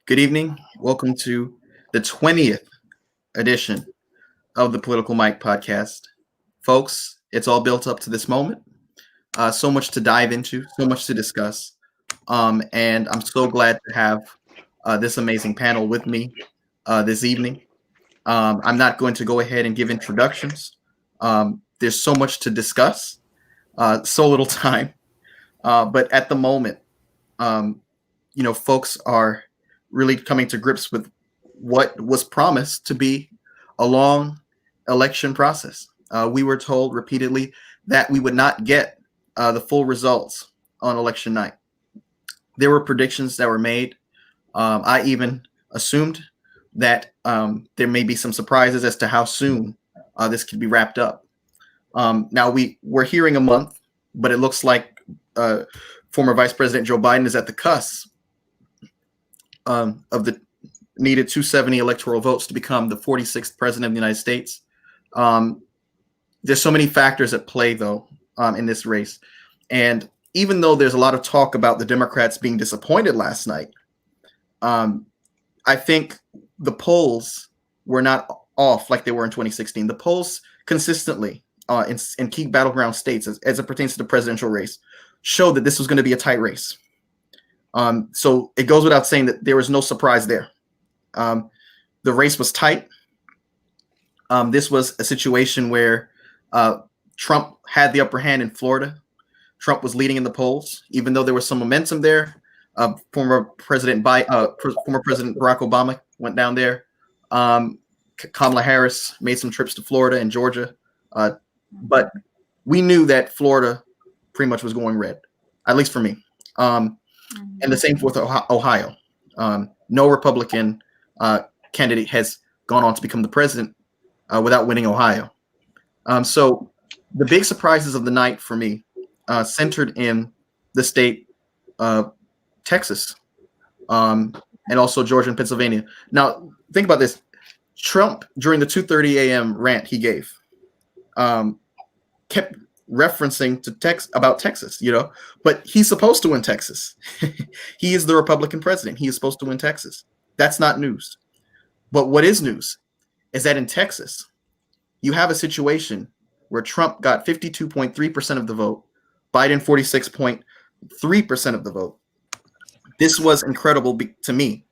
Good evening. Welcome to the 20th edition of the Political Mike podcast. Folks, it's all built up to this moment. So much to dive into, so much to discuss. And I'm so glad to have this amazing panel with me this evening. I'm not going to go ahead and give introductions. There's so much to discuss, so little time. But at the moment, folks are really coming to grips with what was promised to be a long election process. We were told repeatedly that we would not get the full results on election night. There were predictions that were made. I even assumed that there may be some surprises as to how soon this could be wrapped up. Now we're hearing a month, but it looks like former Vice President Joe Biden is at the cusp of the needed 270 electoral votes to become the 46th president of the United States. There's so many factors at play, though, in this race. And even though there's a lot of talk about the Democrats being disappointed last night, I think the polls were not off like they were in 2016. The polls consistently in key battleground states, as it pertains to the presidential race, showed that this was going to be a tight race. So it goes without saying that there was no surprise there. The race was tight. This was a situation where Trump had the upper hand in Florida. Trump was leading in the polls, even though there was some momentum there. Former President Barack Obama went down there. Kamala Harris made some trips to Florida and Georgia. But we knew that Florida pretty much was going red, at least for me. And the same with Ohio. No Republican candidate has gone on to become the president without winning Ohio. So the big surprises of the night for me centered in the state of Texas and also Georgia and Pennsylvania. Now, think about this. Trump, during the 2:30 a.m. rant he gave, kept referencing to about Texas, but he's supposed to win Texas. He is the Republican president. He is supposed to win Texas. That's not news. But what is news is that in Texas, you have a situation where Trump got 52.3% of the vote, Biden 46.3% of the vote. This was incredible to me.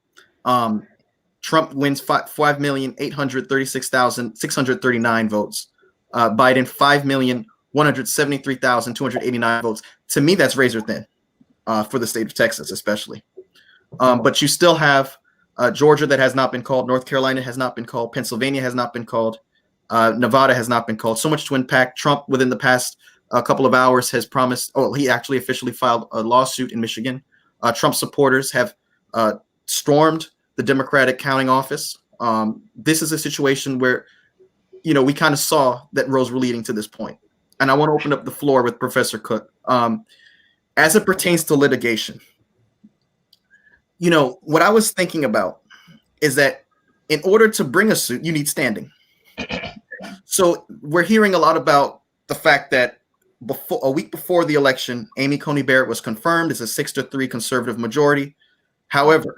Trump wins 5,836,639 votes. Biden 5,173,289 votes. To me, that's razor thin for the state of Texas, especially. But you still have Georgia that has not been called. North Carolina has not been called. Pennsylvania has not been called. Nevada has not been called. So much to unpack. Trump, within the past couple of hours, has promised. Oh, he actually officially filed a lawsuit in Michigan. Trump supporters have stormed the Democratic counting office. This is a situation where, we kind of saw that roads were leading to this point. And I want to open up the floor with Professor Cook. As it pertains to litigation, what I was thinking about is that in order to bring a suit, you need standing. So we're hearing a lot about the fact that a week before the election, Amy Coney Barrett was confirmed as a 6-3 conservative majority. However,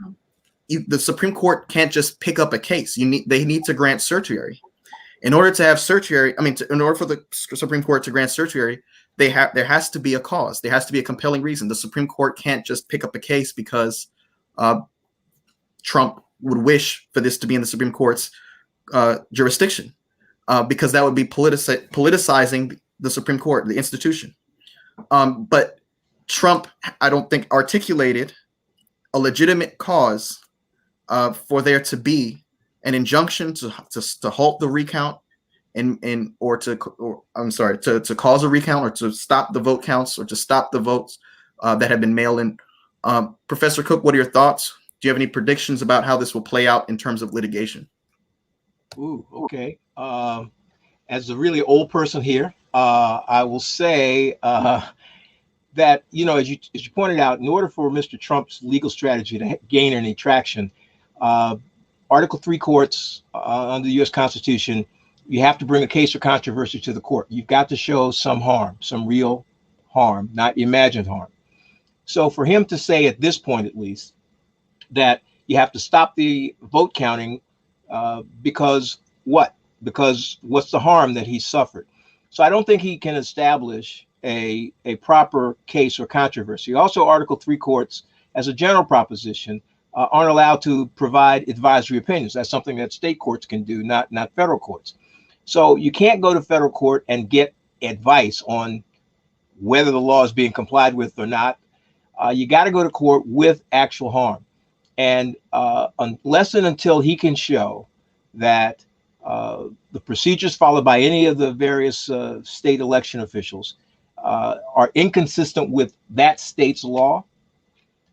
the Supreme Court can't just pick up a case. They need to grant certiorari. In order to have certiorari, in order for the Supreme Court to grant certiorari, there has to be a cause. There has to be a compelling reason. The Supreme Court can't just pick up a case because Trump would wish for this to be in the Supreme Court's jurisdiction, because that would be politicizing the Supreme Court, the institution. But Trump, I don't think, articulated a legitimate cause for there to be an injunction to halt the recount to cause a recount or to stop the vote counts or to stop the votes that have been mailed in. Professor Cook, what are your thoughts? Do you have any predictions about how this will play out in terms of litigation? Ooh, okay. As a really old person here, I will say that, as you pointed out, in order for Mr. Trump's legal strategy to gain any traction, Article 3 courts under the U.S. Constitution, you have to bring a case or controversy to the court. You've got to show some harm, some real harm, not imagined harm. So for him to say at this point, at least, that you have to stop the vote counting because what? Because what's the harm that he suffered? So I don't think he can establish a proper case or controversy. Also, Article 3 courts, as a general proposition, aren't allowed to provide advisory opinions. That's something that state courts can do, not federal courts. So you can't go to federal court and get advice on whether the law is being complied with or not. You got to go to court with actual harm. And unless and until he can show that the procedures followed by any of the various state election officials are inconsistent with that state's law,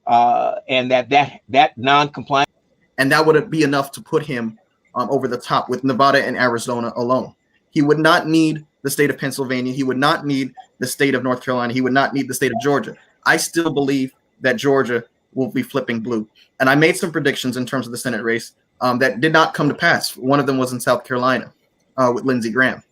and that non-compliance. And that would be enough to put him over the top with Nevada and Arizona alone. He would not need the state of Pennsylvania. He would not need the state of North Carolina. He would not need the state of Georgia. I still believe that Georgia will be flipping blue. And I made some predictions in terms of the Senate race that did not come to pass. One of them was in South Carolina with Lindsey Graham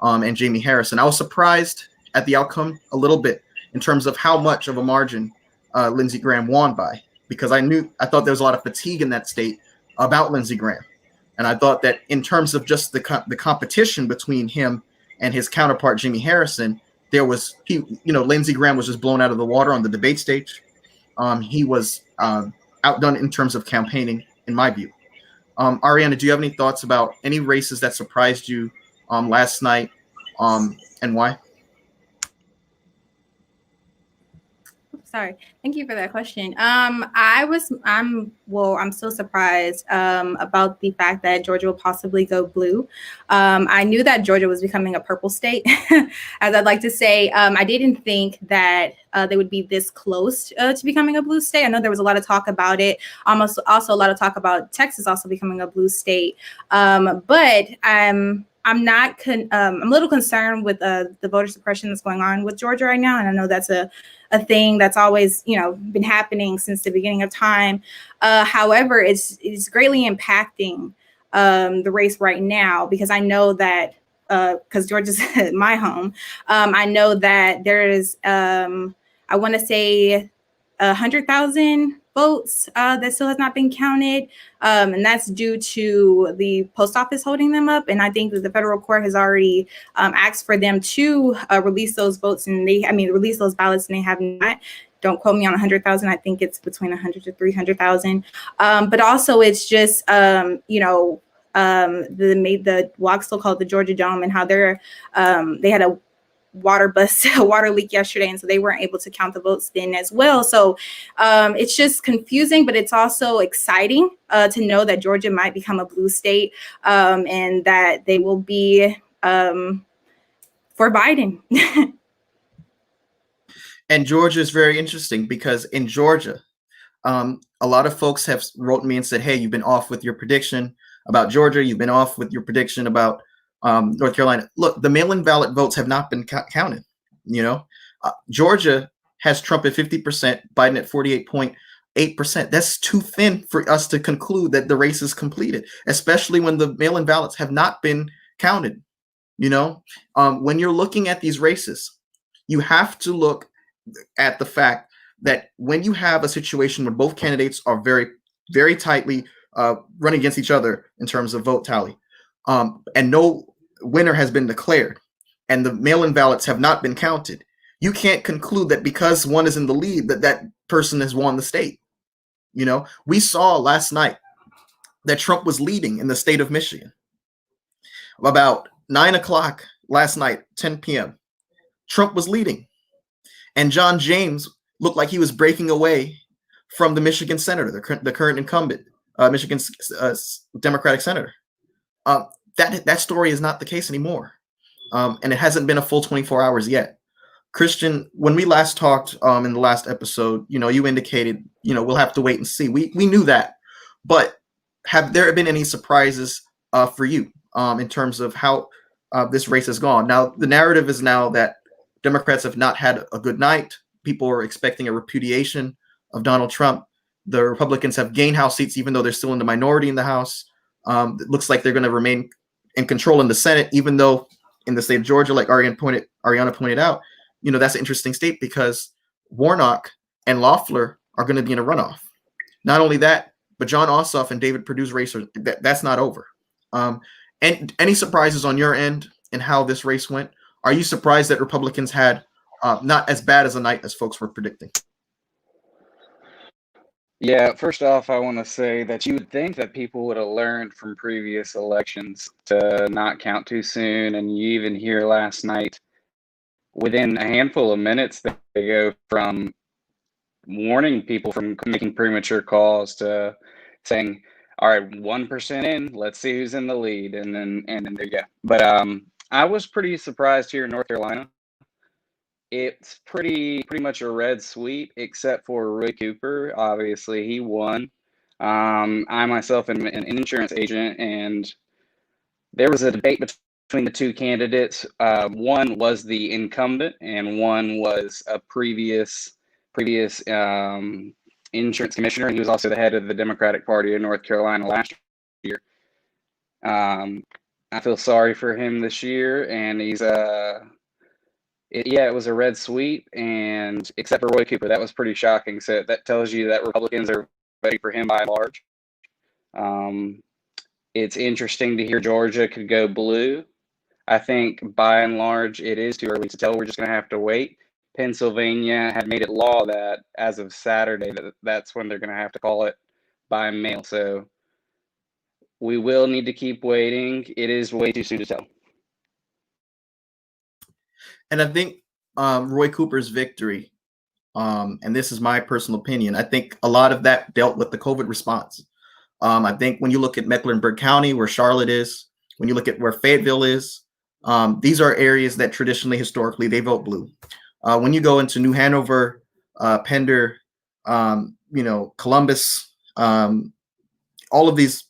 and Jamie Harrison. I was surprised at the outcome a little bit in terms of how much of a margin Lindsey Graham won by, because I thought there was a lot of fatigue in that state about Lindsey Graham. And I thought that in terms of just the competition between him and his counterpart, Jimmy Harrison, Lindsey Graham was just blown out of the water on the debate stage. He was outdone in terms of campaigning, in my view. Ariana, do you have any thoughts about any races that surprised you last night, and why? Sorry. Thank you for that question. I'm still surprised about the fact that Georgia will possibly go blue. I knew that Georgia was becoming a purple state, as I'd like to say. I didn't think that they would be this close to becoming a blue state. I know there was a lot of talk about it. Also a lot of talk about Texas also becoming a blue state. But I'm a little concerned with the voter suppression that's going on with Georgia right now. And I know that's a thing that's always, been happening since the beginning of time. However, it's greatly impacting the race right now, because I know that because Georgia's my home, I know that there is, I want to say 100,000 votes that still has not been counted. And that's due to the post office holding them up. And I think that the federal court has already asked for them to release those votes, and release those ballots, and they have not. Don't quote me on 100,000. I think it's between 100 to 300,000. But also it's just, the walk still called the Georgia Dome, and how they had a water leak yesterday, and so they weren't able to count the votes then as well. So it's just confusing, but it's also exciting to know that Georgia might become a blue state, and that they will be for Biden. And Georgia is very interesting, because in Georgia, a lot of folks have wrote me and said, hey, you've been off with your prediction about Georgia. You've been off with your prediction about North Carolina. Look, the mail-in ballot votes have not been counted. Georgia has Trump at 50%, Biden at 48.8%. That's too thin for us to conclude that the race is completed, especially when the mail-in ballots have not been counted. When you're looking at these races, you have to look at the fact that when you have a situation where both candidates are very, very tightly running against each other in terms of vote tally, and no winner has been declared, and the mail-in ballots have not been counted, you can't conclude that because one is in the lead that person has won the state. We saw last night that Trump was leading in the state of Michigan. About 9 o'clock last night, 10 p.m., Trump was leading, and John James looked like he was breaking away from the Michigan senator, the current incumbent, Michigan's Democratic senator. That story is not the case anymore. And it hasn't been a full 24 hours yet. Christian, when we last talked in the last episode, you indicated, we'll have to wait and see. We knew that. But have there been any surprises for you in terms of how this race has gone? Now, the narrative is now that Democrats have not had a good night. People are expecting a repudiation of Donald Trump. The Republicans have gained House seats, even though they're still in the minority in the House. It looks like they're going to remain in control in the Senate, even though in the state of Georgia, like Ariana pointed out, that's an interesting state, because Warnock and Loeffler are going to be in a runoff. Not only that, But John Ossoff and David Perdue's race that's not over. And any surprises on your end in how this race went? Are you surprised that Republicans had not as bad as a night as folks were predicting? Yeah, first off, I want to say that you would think that people would have learned from previous elections to not count too soon. And you even hear last night, within a handful of minutes, they go from warning people from making premature calls to saying, all right, 1% in, let's see who's in the lead. And then there you go. But I was pretty surprised here in North Carolina. It's pretty much a red sweep, except for Roy Cooper. Obviously, he won. I myself am an insurance agent, and there was a debate between the two candidates. One was the incumbent, and one was a previous insurance commissioner. He was also the head of the Democratic Party in North Carolina last year. I feel sorry for him this year, and he's it was a red sweep, and except for Roy Cooper, that was pretty shocking. So that tells you that Republicans are voting for him by and large. It's interesting to hear Georgia could go blue. I think by and large it is too early to tell. We're just going to have to wait. Pennsylvania had made it law that as of Saturday, that's when they're going to have to call it by mail. So we will need to keep waiting. It is way too soon to tell. And I think Roy Cooper's victory, and this is my personal opinion, I think a lot of that dealt with the COVID response. I think when you look at Mecklenburg County, where Charlotte is, when you look at where Fayetteville is, these are areas that traditionally, historically, they vote blue. When you go into New Hanover, Pender, Columbus, all of these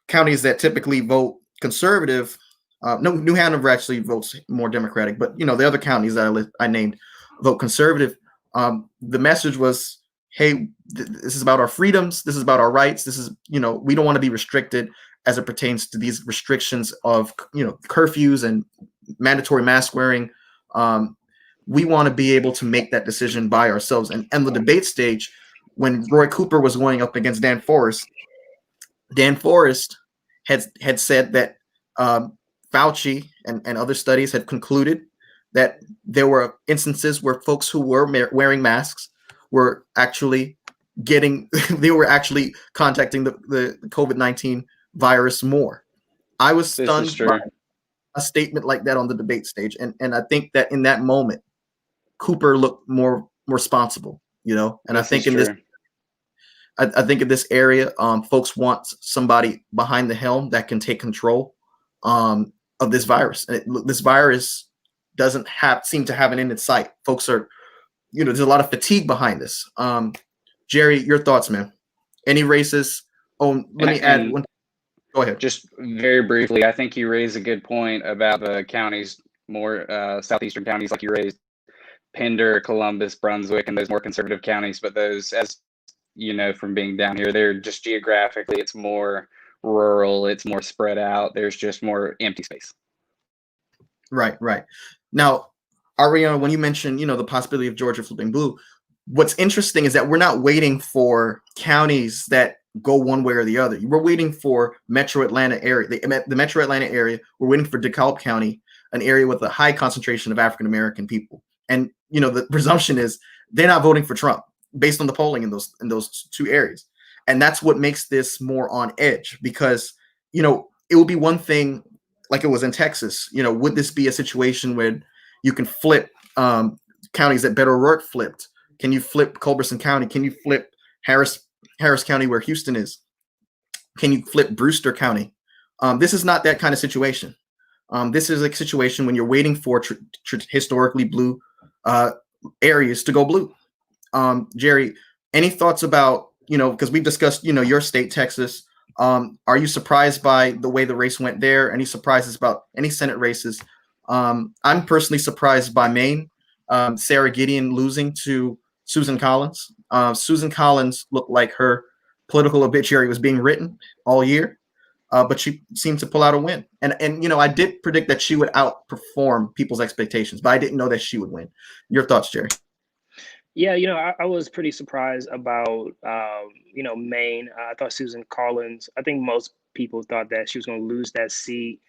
counties that typically vote conservative, no, New Hanover actually votes more Democratic, but the other counties that I named vote conservative. The message was, hey, this is about our freedoms. This is about our rights. This is, we don't want to be restricted as it pertains to these restrictions of, curfews and mandatory mask wearing. We want to be able to make that decision by ourselves. And the debate stage, when Roy Cooper was going up against Dan Forest had said that Fauci and other studies had concluded that there were instances where folks who were wearing masks were actually they were actually contacting the COVID-19 virus more. I was stunned by a statement like that on the debate stage. And I think that in that moment, Cooper looked more responsible, and I think in this area, folks want somebody behind the helm that can take control of this virus. And this virus doesn't seem to have an end in sight. Folks are, there's a lot of fatigue behind this. Jerry, your thoughts, man? Any races? Oh, let me add one. Go ahead. Just very briefly, I think you raised a good point about the counties, more southeastern counties, like you raised Pender, Columbus, Brunswick, and those more conservative counties. But those, as from being down here, they're just geographically, it's more rural, it's more spread out. There's just more empty space. Right. Now, Ariana, when you mentioned, the possibility of Georgia flipping blue, what's interesting is that we're not waiting for counties that go one way or the other. We're waiting for Metro Atlanta area, the Metro Atlanta area. We're waiting for DeKalb County, an area with a high concentration of African-American people. And, the presumption is they're not voting for Trump based on the polling in those two areas. And that's what makes this more on edge, because, it would be one thing like it was in Texas. Would this be a situation where you can flip counties that Beto O'Rourke flipped? Can you flip Culberson County? Can you flip Harris County, where Houston is? Can you flip Brewster County? This is not that kind of situation. This is a situation when you're waiting for historically blue areas to go blue. Jerry, any thoughts about, because we've discussed, your state, Texas. Are you surprised by the way the race went there? Any surprises about any Senate races? I'm personally surprised by Maine. Sarah Gideon losing to Susan Collins. Susan Collins looked like her political obituary was being written all year, but she seemed to pull out a win. And I did predict that she would outperform people's expectations, but I didn't know that she would win. Your thoughts, Jerry? Yeah, I was pretty surprised about, Maine. I thought Susan Collins, I think most people thought that she was going to lose that seat.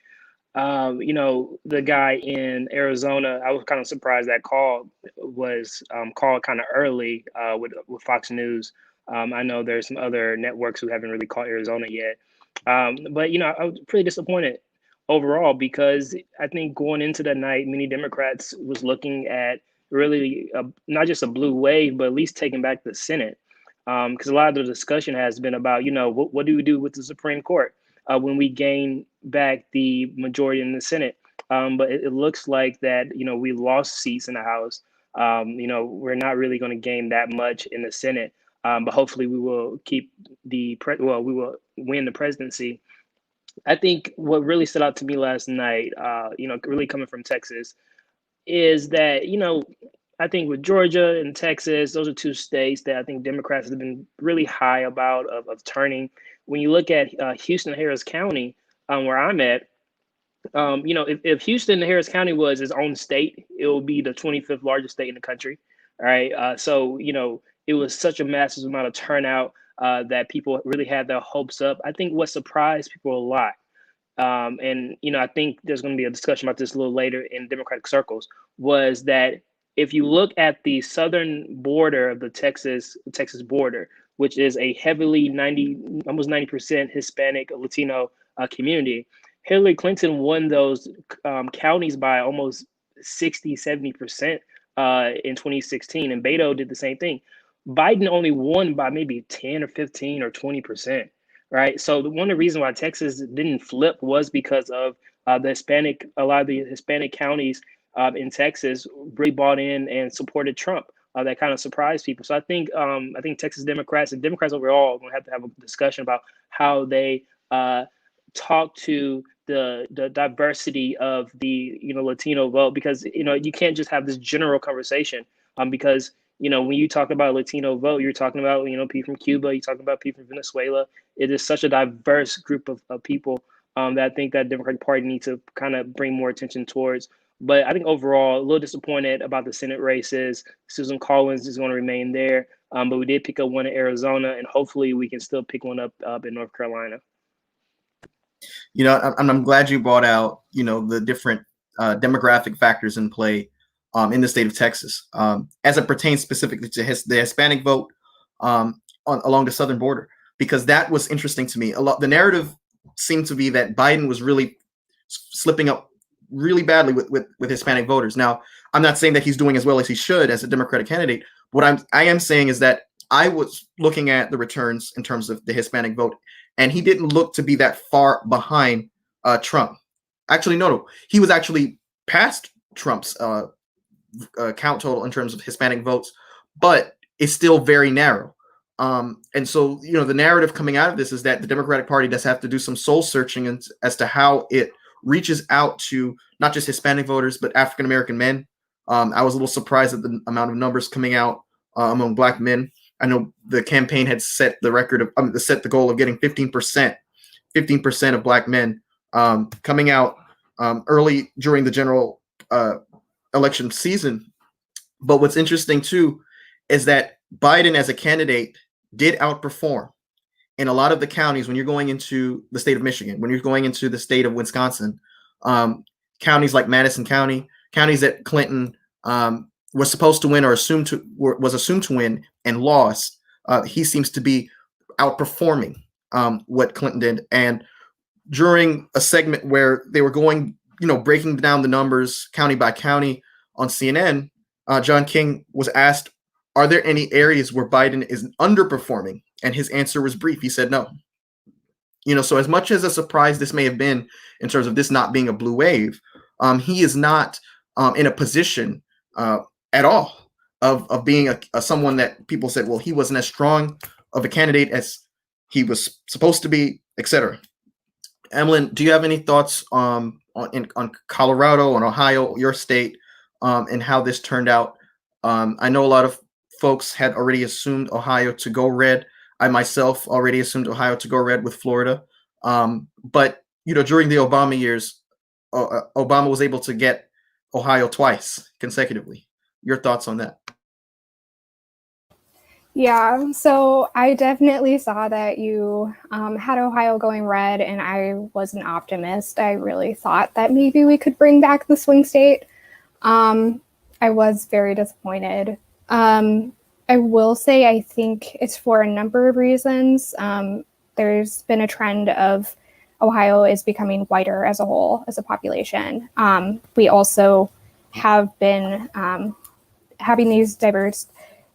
The guy in Arizona, I was kind of surprised that call was called kind of early with Fox News. I know there's some other networks who haven't really called Arizona yet. But I was pretty disappointed overall because I think going into the night, many Democrats was looking at really not just a blue wave, but at least taking back the Senate. Because a lot of the discussion has been about, what do we do with the Supreme Court when we gain back the majority in the Senate? But it looks like that, we lost seats in the House. We're not really going to gain that much in the Senate. But hopefully we will keep we will win the presidency. I think what really stood out to me last night, really coming from Texas, is that, I think with Georgia and Texas, those are two states that I think Democrats have been really high about of turning. When you look at Houston, Harris County, where I'm at, if Houston and Harris County was its own state, it would be the 25th largest state in the country. All right. So, it was such a massive amount of turnout that people really had their hopes up. I think what surprised people a lot, and I think there's going to be a discussion about this a little later in Democratic circles, was that if you look at the southern border of the Texas border, which is a heavily almost 90% Hispanic Latino community, Hillary Clinton won those counties by almost 60-70% in 2016, and Beto did the same thing. Biden only won by maybe 10 or 15 or 20%. Right. So one of the reasons why Texas didn't flip was because of a lot of the Hispanic counties in Texas really bought in and supported Trump. That kind of surprised people. So I think Texas Democrats and Democrats overall are going to have a discussion about how they talk to the diversity of the Latino vote, because you can't just have this general conversation because when you talk about Latino vote, you're talking about people from Cuba, you're talking about people from Venezuela. It is such a diverse group of people that I think that Democratic Party needs to kind of bring more attention towards. But I think overall, a little disappointed about the Senate races. Susan Collins is going to remain there, but we did pick up one in Arizona, and hopefully we can still pick one up in North Carolina. I'm glad you brought out, the different demographic factors in play in the state of Texas as it pertains specifically to the Hispanic vote along the southern border, because that was interesting to me. The narrative seemed to be that Biden was really slipping up really badly with Hispanic voters. Now, I'm not saying that he's doing as well as he should as a Democratic candidate. What I am saying is that I was looking at the returns in terms of the Hispanic vote, and he didn't look to be that far behind Trump. Actually, no, he was actually past Trump's count total in terms of Hispanic votes, but it's still very narrow. And so, the narrative coming out of this is that the Democratic Party does have to do some soul searching as to how it reaches out to not just Hispanic voters, but African American men. I was a little surprised at the amount of numbers coming out among Black men. I know the campaign had set the record of set the goal of getting 15% of Black men coming out early during the general election season. But what's interesting too is that Biden as a candidate did outperform in a lot of the counties. When you're going into the state of Michigan, when you're going into the state of Wisconsin, counties like Madison County, counties that Clinton was supposed to win or was assumed to win and lost, he seems to be outperforming what Clinton did. And during a segment where they were going, breaking down the numbers county by county on CNN, John King was asked, are there any areas where Biden is underperforming? And his answer was brief. He said no. So as much as a surprise this may have been in terms of this not being a blue wave, he is not in a position at all of being someone that people said, well, he wasn't as strong of a candidate as he was supposed to be, etc. Emlyn, do you have any thoughts on Colorado, on Ohio, your state, and how this turned out? I know a lot of folks had already assumed Ohio to go red. I myself already assumed Ohio to go red with Florida. But during the Obama years, Obama was able to get Ohio twice consecutively. Your thoughts on that? Yeah, so I definitely saw that you had Ohio going red, and I was an optimist. I really thought that maybe we could bring back the swing state. Um, I was very disappointed. I will say I think it's for a number of reasons. There's been a trend of Ohio is becoming whiter as a whole, as a population. We also have been having these diverse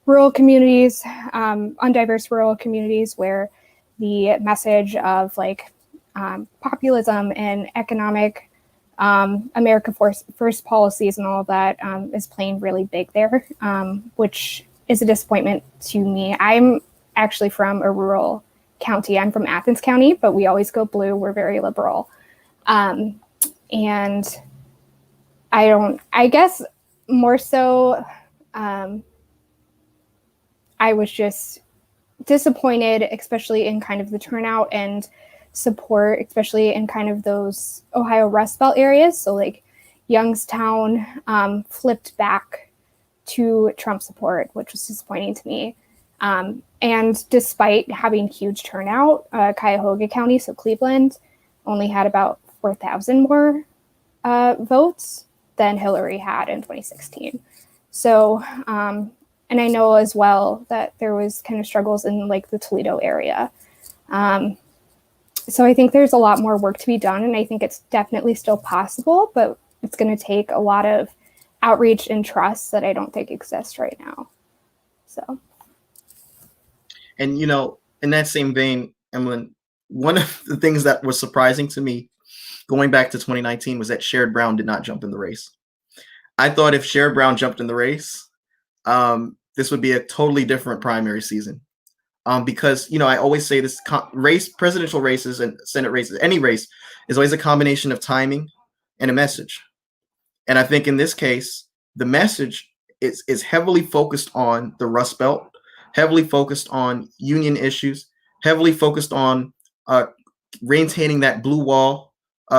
rural communities, undiverse rural communities where the message of like populism and economic America first policies and all of that is playing really big there, which is a disappointment to me. I'm actually from a rural county. I'm from Athens County, but we always go blue. We're very liberal. And I guess more so, I was just disappointed, especially in kind of the turnout and support, especially in kind of those Ohio Rust Belt areas. So like Youngstown flipped back to Trump support, which was disappointing to me. And despite having huge turnout, Cuyahoga County, so Cleveland, only had about 4,000 more votes than Hillary had in 2016. So, and I know as well that there was kind of struggles in like the Toledo area. So I think there's a lot more work to be done, and I think it's definitely still possible, but it's going to take a lot of outreach and trust that I don't think exists right now. So. And, you know, in that same vein, Emlyn, one of the things that was surprising to me going back to 2019 was that Sherrod Brown did not jump in the race. I thought if Sherrod Brown jumped in the race, this would be a totally different primary season. Because, you know, I always say this presidential races and Senate races, any race is always a combination of timing and a message. And I think in this case, the message is heavily focused on the Rust Belt, heavily focused on union issues, heavily focused on maintaining that blue wall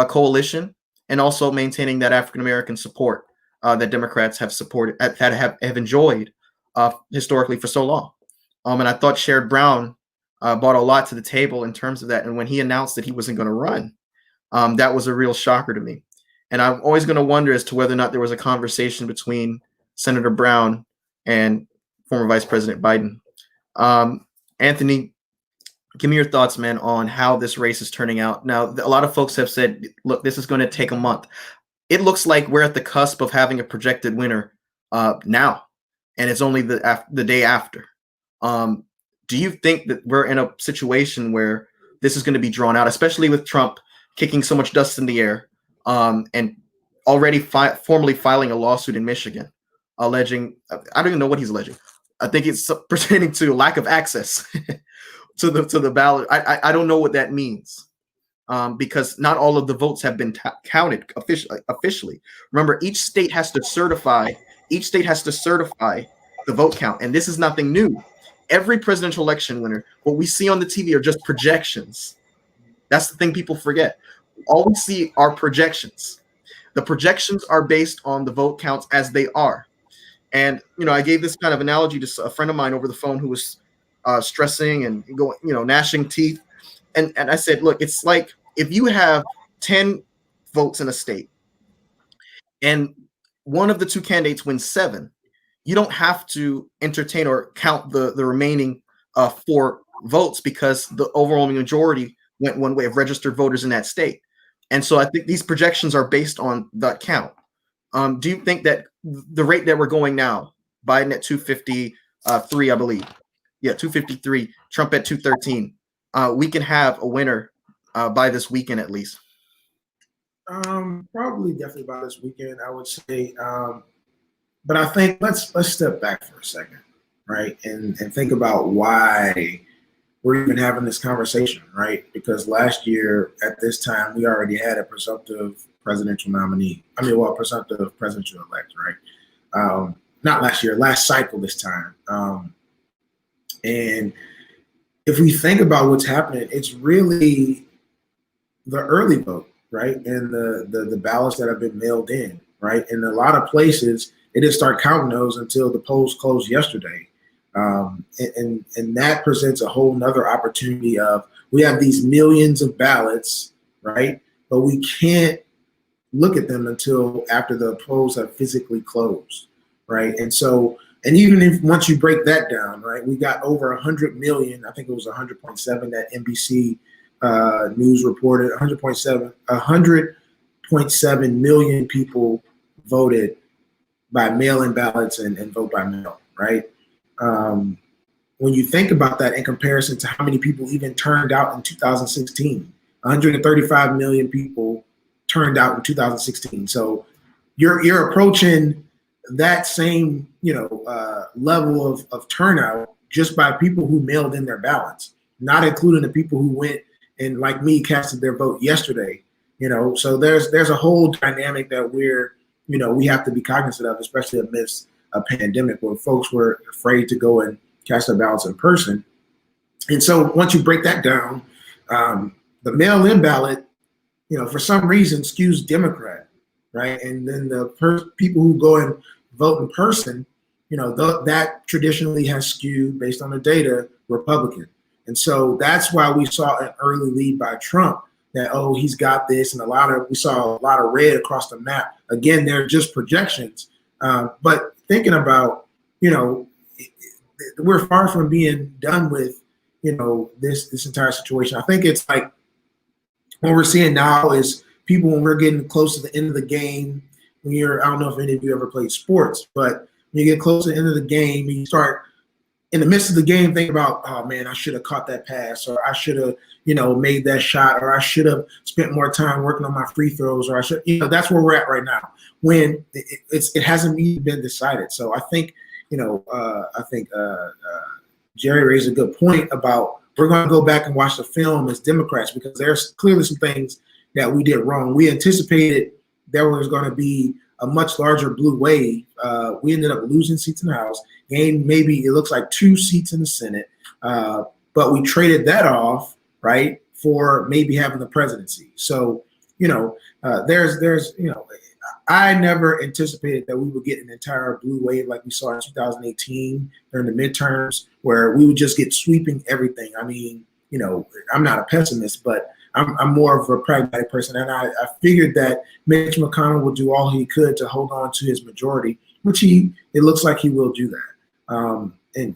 coalition, and also maintaining that African-American support that Democrats have supported, that have enjoyed historically for so long. And I thought Sherrod Brown brought a lot to the table in terms of that. And when he announced that he wasn't going to run, that was a real shocker to me. And I'm always going to wonder as to whether or not there was a conversation between Senator Brown and former Vice President Biden. Anthony, give me your thoughts, man, on how this race is turning out. Now, a lot of folks have said, look, this is going to take a month. It looks like we're at the cusp of having a projected winner now, and it's only the day after. Do you think that we're in a situation where this is going to be drawn out, especially with Trump kicking so much dust in the air and already formally filing a lawsuit in Michigan, alleging, I don't even know what he's alleging. I think it's pertaining to lack of access to the ballot. I don't know what that means because not all of the votes have been counted officially. Remember, each state has to certify the vote count, and this is nothing new. Every presidential election winner, what we see on the TV are just projections. That's the thing people forget. All we see are projections. The projections are based on the vote counts as they are. And, you know, I gave this kind of analogy to a friend of mine over the phone who was stressing and going, you know, gnashing teeth. And I said, look, it's like if you have 10 votes in a state and one of the two candidates wins 7, you don't have to entertain or count the remaining 4 votes because the overwhelming majority went one way of registered voters in that state. And so I think these projections are based on that count. Do you think that the rate that we're going now, Biden at 253, I believe, 253, Trump at 213, we can have a winner by this weekend at least? Probably definitely by this weekend, I would say. But I think let's step back for a second, right, and think about why we're even having this conversation, right? Because last year at this time we already had a presumptive presidential nominee. Presumptive presidential elect, right? Not last year, last cycle this time. And if we think about what's happening, it's really the early vote, right, and the ballots that have been mailed in, right? In a lot of places, they didn't start counting those until the polls closed yesterday. And that presents a whole nother opportunity of, we have these millions of ballots, right? But we can't look at them until after the polls have physically closed, right? And so, and even if once you break that down, right, we got over 100 million, I think it was 100.7 that NBC News reported, 100.7 million people voted by mail-in ballots and vote by mail, right? When you think about that in comparison to how many people even turned out in 2016, 135 million people turned out in 2016. So you're approaching that same level of turnout just by people who mailed in their ballots, not including the people who went and, like me, casted their vote yesterday. So there's a whole dynamic that we have to be cognizant of, especially amidst a pandemic where folks were afraid to go and cast their ballots in person. And so once you break that down, the mail-in ballot, for some reason skews Democrat, right? And then the people who go and vote in person, that traditionally has skewed, based on the data, Republican. And so that's why we saw an early lead by Trump, that, oh, he's got this, and we saw a lot of red across the map. Again, they're just projections. But thinking about, we're far from being done with, this entire situation. I think it's like, what we're seeing now is people, when we're getting close to the end of the game, I don't know if any of you ever played sports, but when you get close to the end of the game, and you start in the midst of the game thinking about, oh man, I should have caught that pass, or I should have, made that shot, or I should have spent more time working on my free throws, or I should, that's where we're at right now, when it hasn't even been decided. So I think, Jerry raised a good point about, we're going to go back and watch the film as Democrats, because there's clearly some things that we did wrong. We anticipated there was going to be a much larger blue wave. We ended up losing seats in the House, gained maybe, it looks like, 2 seats in the Senate, but we traded that off, right, for maybe having the presidency. So, I never anticipated that we would get an entire blue wave like we saw in 2018 during the midterms, where we would just get sweeping everything. I mean, I'm not a pessimist, but I'm more of a pragmatic person. And I figured that Mitch McConnell would do all he could to hold on to his majority, which it looks like he will do that. And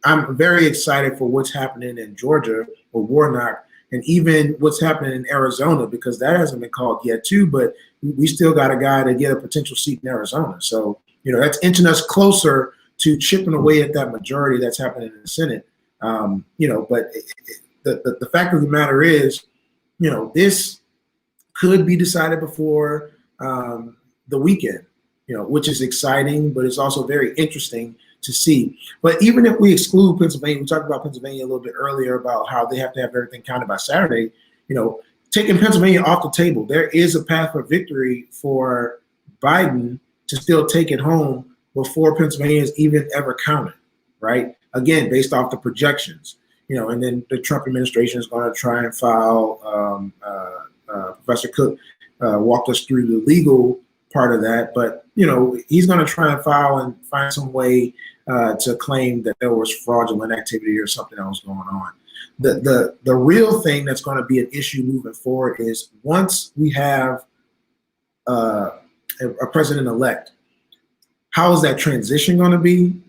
I'm very excited for what's happening in Georgia with Warnock, and even what's happening in Arizona, because that hasn't been called yet too, but we still got a guy to get a potential seat in Arizona. So, that's inching us closer to chipping away at that majority that's happening in the Senate. But the fact of the matter is, this could be decided before the weekend, which is exciting, but it's also very interesting to see. But even if we exclude Pennsylvania, we talked about Pennsylvania a little bit earlier about how they have to have everything counted by Saturday, taking Pennsylvania off the table, there is a path for victory for Biden to still take it home before Pennsylvania is even ever counted, right? Again, based off the projections, and then the Trump administration is going to try and file, Professor Cook walked us through the legal part of that, but, he's going to try and file and find some way to claim that there was fraudulent activity or something else going on. The real thing that's going to be an issue moving forward is, once we have a president-elect, how is that transition going to be?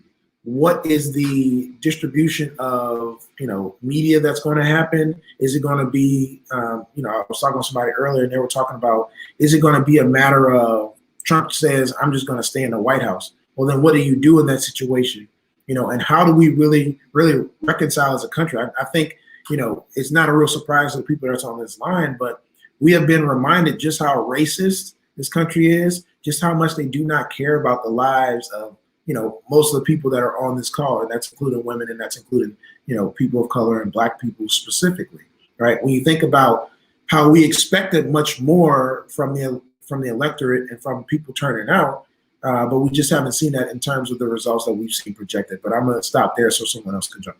What is the distribution of media that's going to happen? Is it going to be I was talking to somebody earlier, and they were talking about, is it going to be a matter of Trump says, I'm just going to stay in the White House? Well, then what do you do in that situation? And how do we really reconcile as a country? I think, it's not a real surprise to the people that's on this line, but we have been reminded just how racist this country is, just how much they do not care about the lives of, most of the people that are on this call, and that's including women, and that's including, people of color and Black people specifically, right? When you think about how we expected much more from the electorate and from people turning out, but we just haven't seen that in terms of the results that we've seen projected. But I'm going to stop there so someone else can jump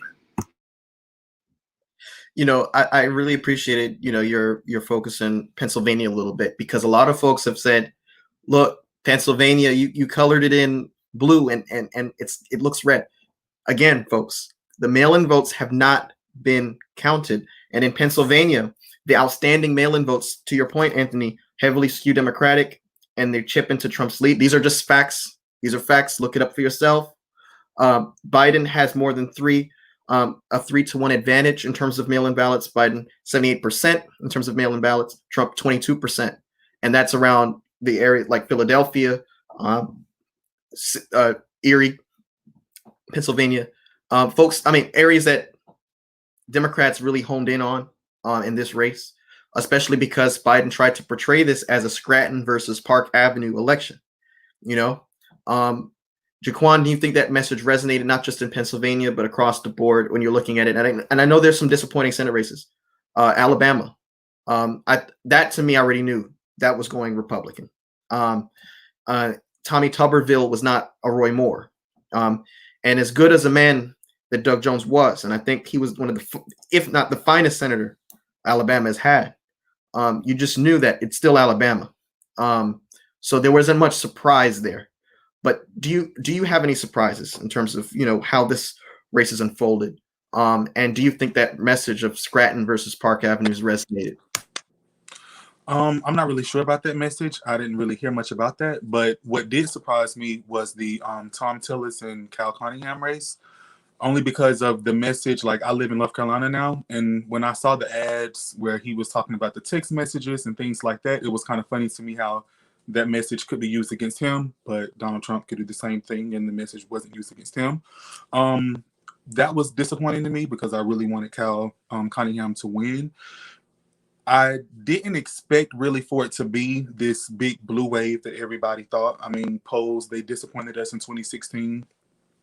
in. I really appreciated, your focus in Pennsylvania a little bit, because a lot of folks have said, look, Pennsylvania, you colored it in blue and it looks red. again, folks, the mail-in votes have not been counted. And in Pennsylvania, the outstanding mail-in votes, to your point, Anthony, heavily skew Democratic, and they chip into Trump's lead. These are just facts. These are facts. Look it up for yourself. Biden has more than a 3-to-1 advantage in terms of mail-in ballots. Biden 78% in terms of mail-in ballots. Trump 22%, and that's around the area like Philadelphia, Erie, Pennsylvania, folks. I mean, areas that Democrats really honed in on in this race, especially because Biden tried to portray this as a Scranton versus Park Avenue election. Jaquan, do you think that message resonated not just in Pennsylvania but across the board when you're looking at it? And I know there's some disappointing Senate races. Alabama, that to me I already knew that was going Republican. Tommy Tuberville was not a Roy Moore, and as good as a man that Doug Jones was, and I think he was one of the, if not the finest senator Alabama has had. You just knew that it's still Alabama, so there wasn't much surprise there. But do you have any surprises in terms of how this race has unfolded? And do you think that message of Scranton versus Park Avenue has resonated? I'm not really sure about that message. I didn't really hear much about that. But what did surprise me was the Tom Tillis and Cal Cunningham race, only because of the message. Like, I live in North Carolina now, and when I saw the ads where he was talking about the text messages and things like that, it was kind of funny to me how that message could be used against him, but Donald Trump could do the same thing and the message wasn't used against him. That was disappointing to me because I really wanted Cal Cunningham to win. I didn't expect really for it to be this big blue wave that everybody thought. I mean, polls, they disappointed us in 2016.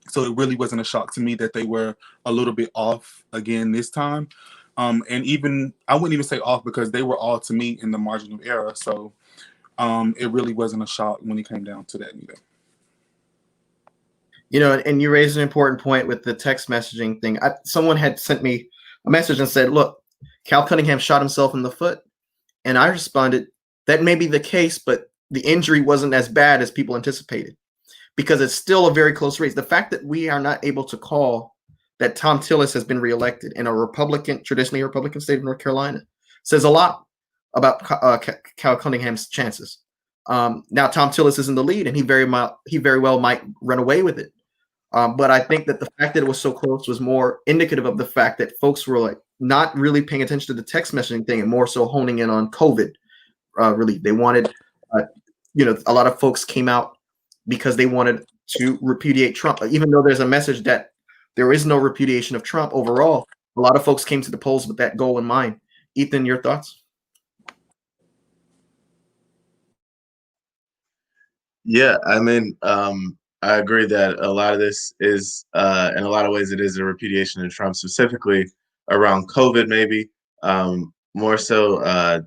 So it really wasn't a shock to me that they were a little bit off again this time. And even, I wouldn't even say off because they were all to me in the marginal error. So it really wasn't a shock when it came down to that either. And you raised an important point with the text messaging thing. Someone had sent me a message and said, look, Cal Cunningham shot himself in the foot. And I responded, that may be the case, but the injury wasn't as bad as people anticipated, because it's still a very close race. The fact that we are not able to call that Tom Tillis has been reelected in a traditionally Republican state of North Carolina says a lot about Cal Cunningham's chances. Now Tom Tillis is in the lead, and he very well might run away with it. But I think that the fact that it was so close was more indicative of the fact that folks were like not really paying attention to the text messaging thing and more so honing in on COVID relief. They wanted, a lot of folks came out because they wanted to repudiate Trump, even though there's a message that there is no repudiation of Trump overall. A lot of folks came to the polls with that goal in mind. Ethan, your thoughts? Yeah, I mean, I agree that a lot of this is, in a lot of ways, it is a repudiation of Trump, specifically around COVID, maybe more so,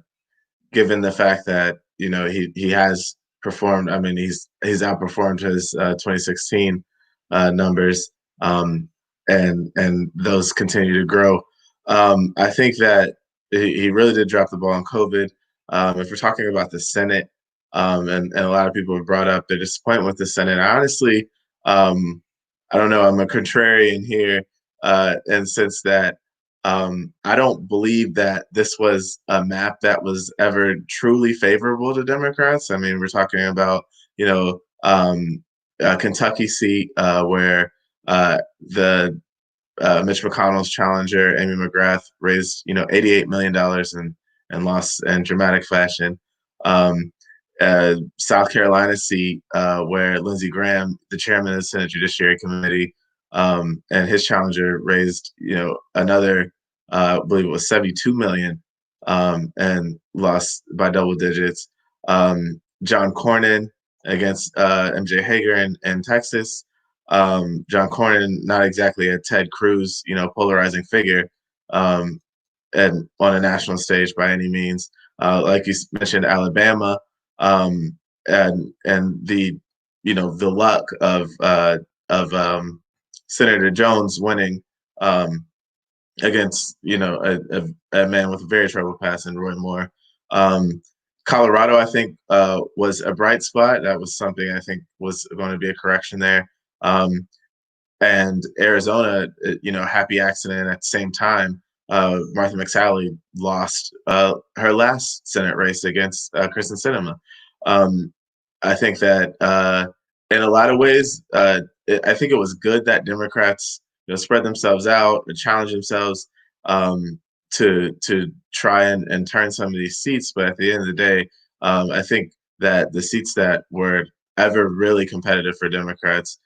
given the fact that he has performed. I mean, he's outperformed his 2016 numbers, and those continue to grow. I think that he really did drop the ball on COVID. If we're talking about the Senate. And a lot of people have brought up their disappointment with the Senate. Honestly, I don't know. I'm a contrarian here, in the sense that I don't believe that this was a map that was ever truly favorable to Democrats. I mean, we're talking about a Kentucky seat where the Mitch McConnell's challenger, Amy McGrath, raised $88 million and lost in dramatic fashion. South Carolina seat where Lindsey Graham, the chairman of the Senate Judiciary Committee, and his challenger raised another I believe it was $72 million and lost by double digits. John Cornyn against MJ Hager in Texas. John Cornyn, not exactly a Ted Cruz polarizing figure and on a national stage by any means. Like you mentioned, Alabama. And the the luck of Senator Jones winning against a man with a very troubled past in Roy Moore. Colorado, I think, was a bright spot. That was something I think was going to be a correction there. and Arizona, happy accident at the same time. Martha McSally lost her last Senate race against Kristen Sinema. I think that in a lot of ways, I think it was good that Democrats spread themselves out and challenge themselves to try and turn some of these seats. But at the end of the day, I think that the seats that were ever really competitive for Democrats,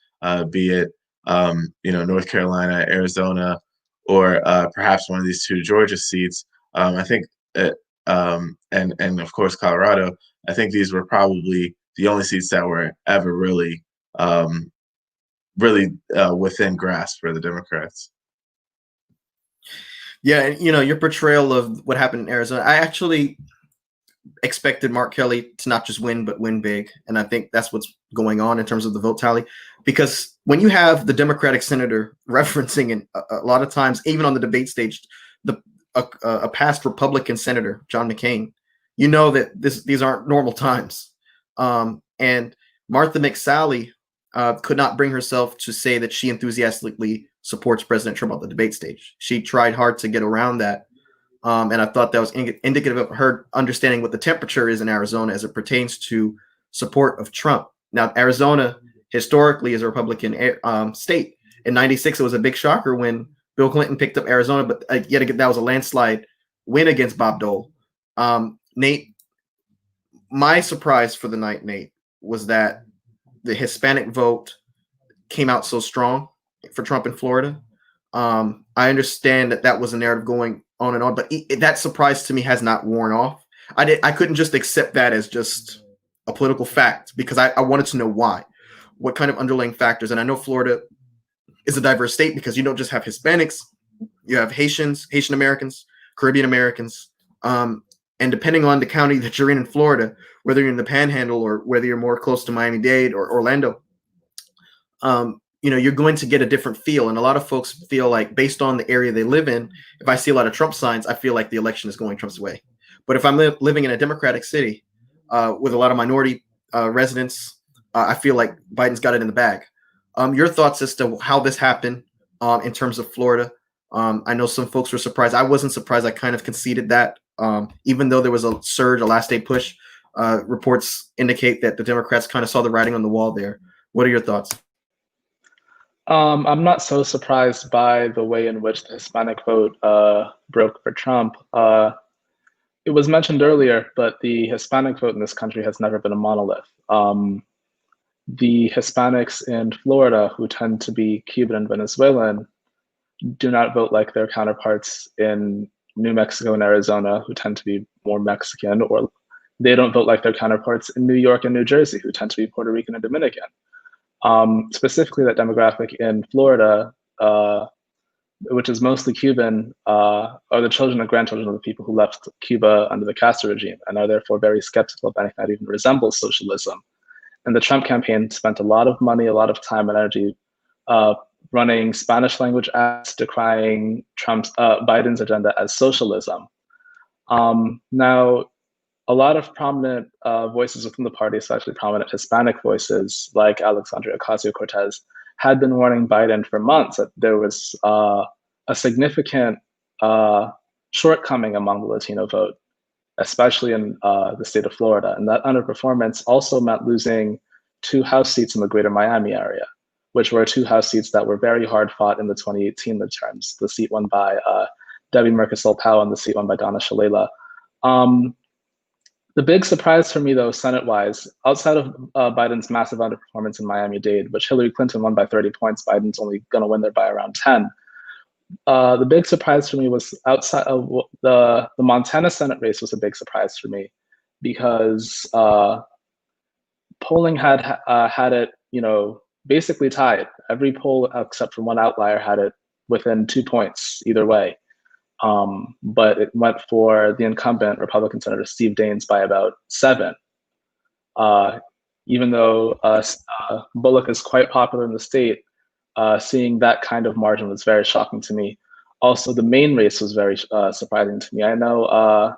be it North Carolina, Arizona, or perhaps one of these two Georgia seats, I think and of course Colorado, I think these were probably the only seats that were ever really within grasp for the Democrats. Yeah, and your portrayal of what happened in Arizona, I actually expected Mark Kelly to not just win, but win big. And I think that's what's going on in terms of the vote tally. Because when you have the Democratic senator referencing, and a lot of times, even on the debate stage, a past Republican senator, John McCain, you know that these aren't normal times. And Martha McSally could not bring herself to say that she enthusiastically supports President Trump on the debate stage. She tried hard to get around that. And I thought that was indicative of her understanding what the temperature is in Arizona as it pertains to support of Trump. Now, Arizona historically is a Republican state. In '96, it was a big shocker when Bill Clinton picked up Arizona, but yet again, that was a landslide win against Bob Dole. Nate, my surprise for the night, Nate, was that the Hispanic vote came out so strong for Trump in Florida. I understand that was a narrative going on and on, but that surprise to me has not worn off. I couldn't just accept that as just a political fact because I wanted to know why, what kind of underlying factors. And I know Florida is a diverse state because you don't just have Hispanics, you have Haitians, Haitian Americans, Caribbean Americans, and depending on the county that you're in Florida, whether you're in the Panhandle or whether you're more close to Miami-Dade or Orlando, you're going to get a different feel. And a lot of folks feel like based on the area they live in, if I see a lot of Trump signs, I feel like the election is going Trump's way. But if I'm living in a Democratic city with a lot of minority residents, I feel like Biden's got it in the bag. Your thoughts as to how this happened in terms of Florida? I know some folks were surprised. I wasn't surprised. I kind of conceded that. Even though there was a surge, a last day push, reports indicate that the Democrats kind of saw the writing on the wall there. What are your thoughts? I'm not so surprised by the way in which the Hispanic vote broke for Trump. It was mentioned earlier, but the Hispanic vote in this country has never been a monolith. The Hispanics in Florida, who tend to be Cuban and Venezuelan, do not vote like their counterparts in New Mexico and Arizona, who tend to be more Mexican, or they don't vote like their counterparts in New York and New Jersey, who tend to be Puerto Rican and Dominican. Specifically, that demographic in Florida, which is mostly Cuban, are the children and grandchildren of the people who left Cuba under the Castro regime and are therefore very skeptical of anything that even resembles socialism. And the Trump campaign spent a lot of money, a lot of time and energy running Spanish language ads decrying Biden's agenda as socialism. Now, a lot of prominent voices within the party, especially prominent Hispanic voices like Alexandria Ocasio-Cortez, had been warning Biden for months that there was a significant shortcoming among the Latino vote, especially in the state of Florida. And that underperformance also meant losing 2 House seats in the greater Miami area, which were 2 House seats that were very hard fought in the 2018 midterms, the seat won by Debbie Mercosur-Powell and the seat won by Donna Shalala. The big surprise for me, though, Senate-wise, outside of Biden's massive underperformance in Miami-Dade, which Hillary Clinton won by 30 points, Biden's only going to win there by around 10. The big surprise for me was outside of the Montana Senate race was a big surprise for me because polling had it, basically tied. Every poll except for one outlier had it within 2 points either way. But it went for the incumbent Republican Senator Steve Daines by about 7. Even though Bullock is quite popular in the state, seeing that kind of margin was very shocking to me. Also, the Maine race was very surprising to me. I know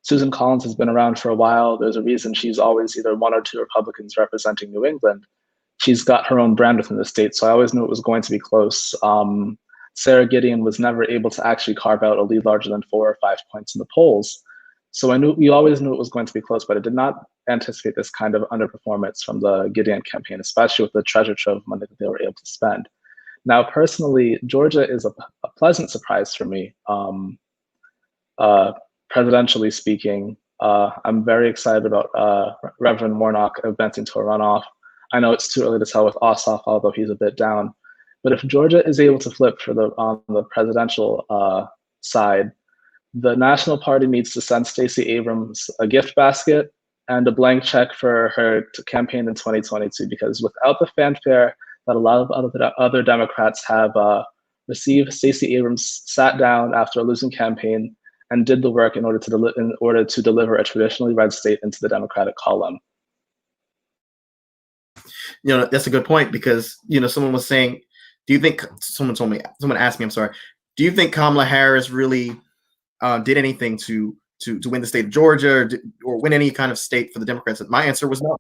Susan Collins has been around for a while. There's a reason she's always either 1 or 2 Republicans representing New England. she's got her own brand within the state. So I always knew it was going to be close. Sarah Gideon was never able to actually carve out a lead larger than 4 or 5 points in the polls. So we always knew it was going to be close, but I did not anticipate this kind of underperformance from the Gideon campaign, especially with the treasure trove of money that they were able to spend. Now, personally, Georgia is a pleasant surprise for me. Presidentially speaking, I'm very excited about Reverend Warnock advancing to a runoff. I know it's too early to tell with Ossoff, although he's a bit down. But if Georgia is able to flip on the presidential side, the National Party needs to send Stacey Abrams a gift basket and a blank check for her campaign in 2022, because without the fanfare that a lot of other Democrats have received, Stacey Abrams sat down after a losing campaign and did the work in order to deliver a traditionally red state into the Democratic column. That's a good point, because someone was saying, do you think someone asked me, I'm sorry, do you think Kamala Harris really did anything to win the state of Georgia or win any kind of state for the Democrats? And my answer was no.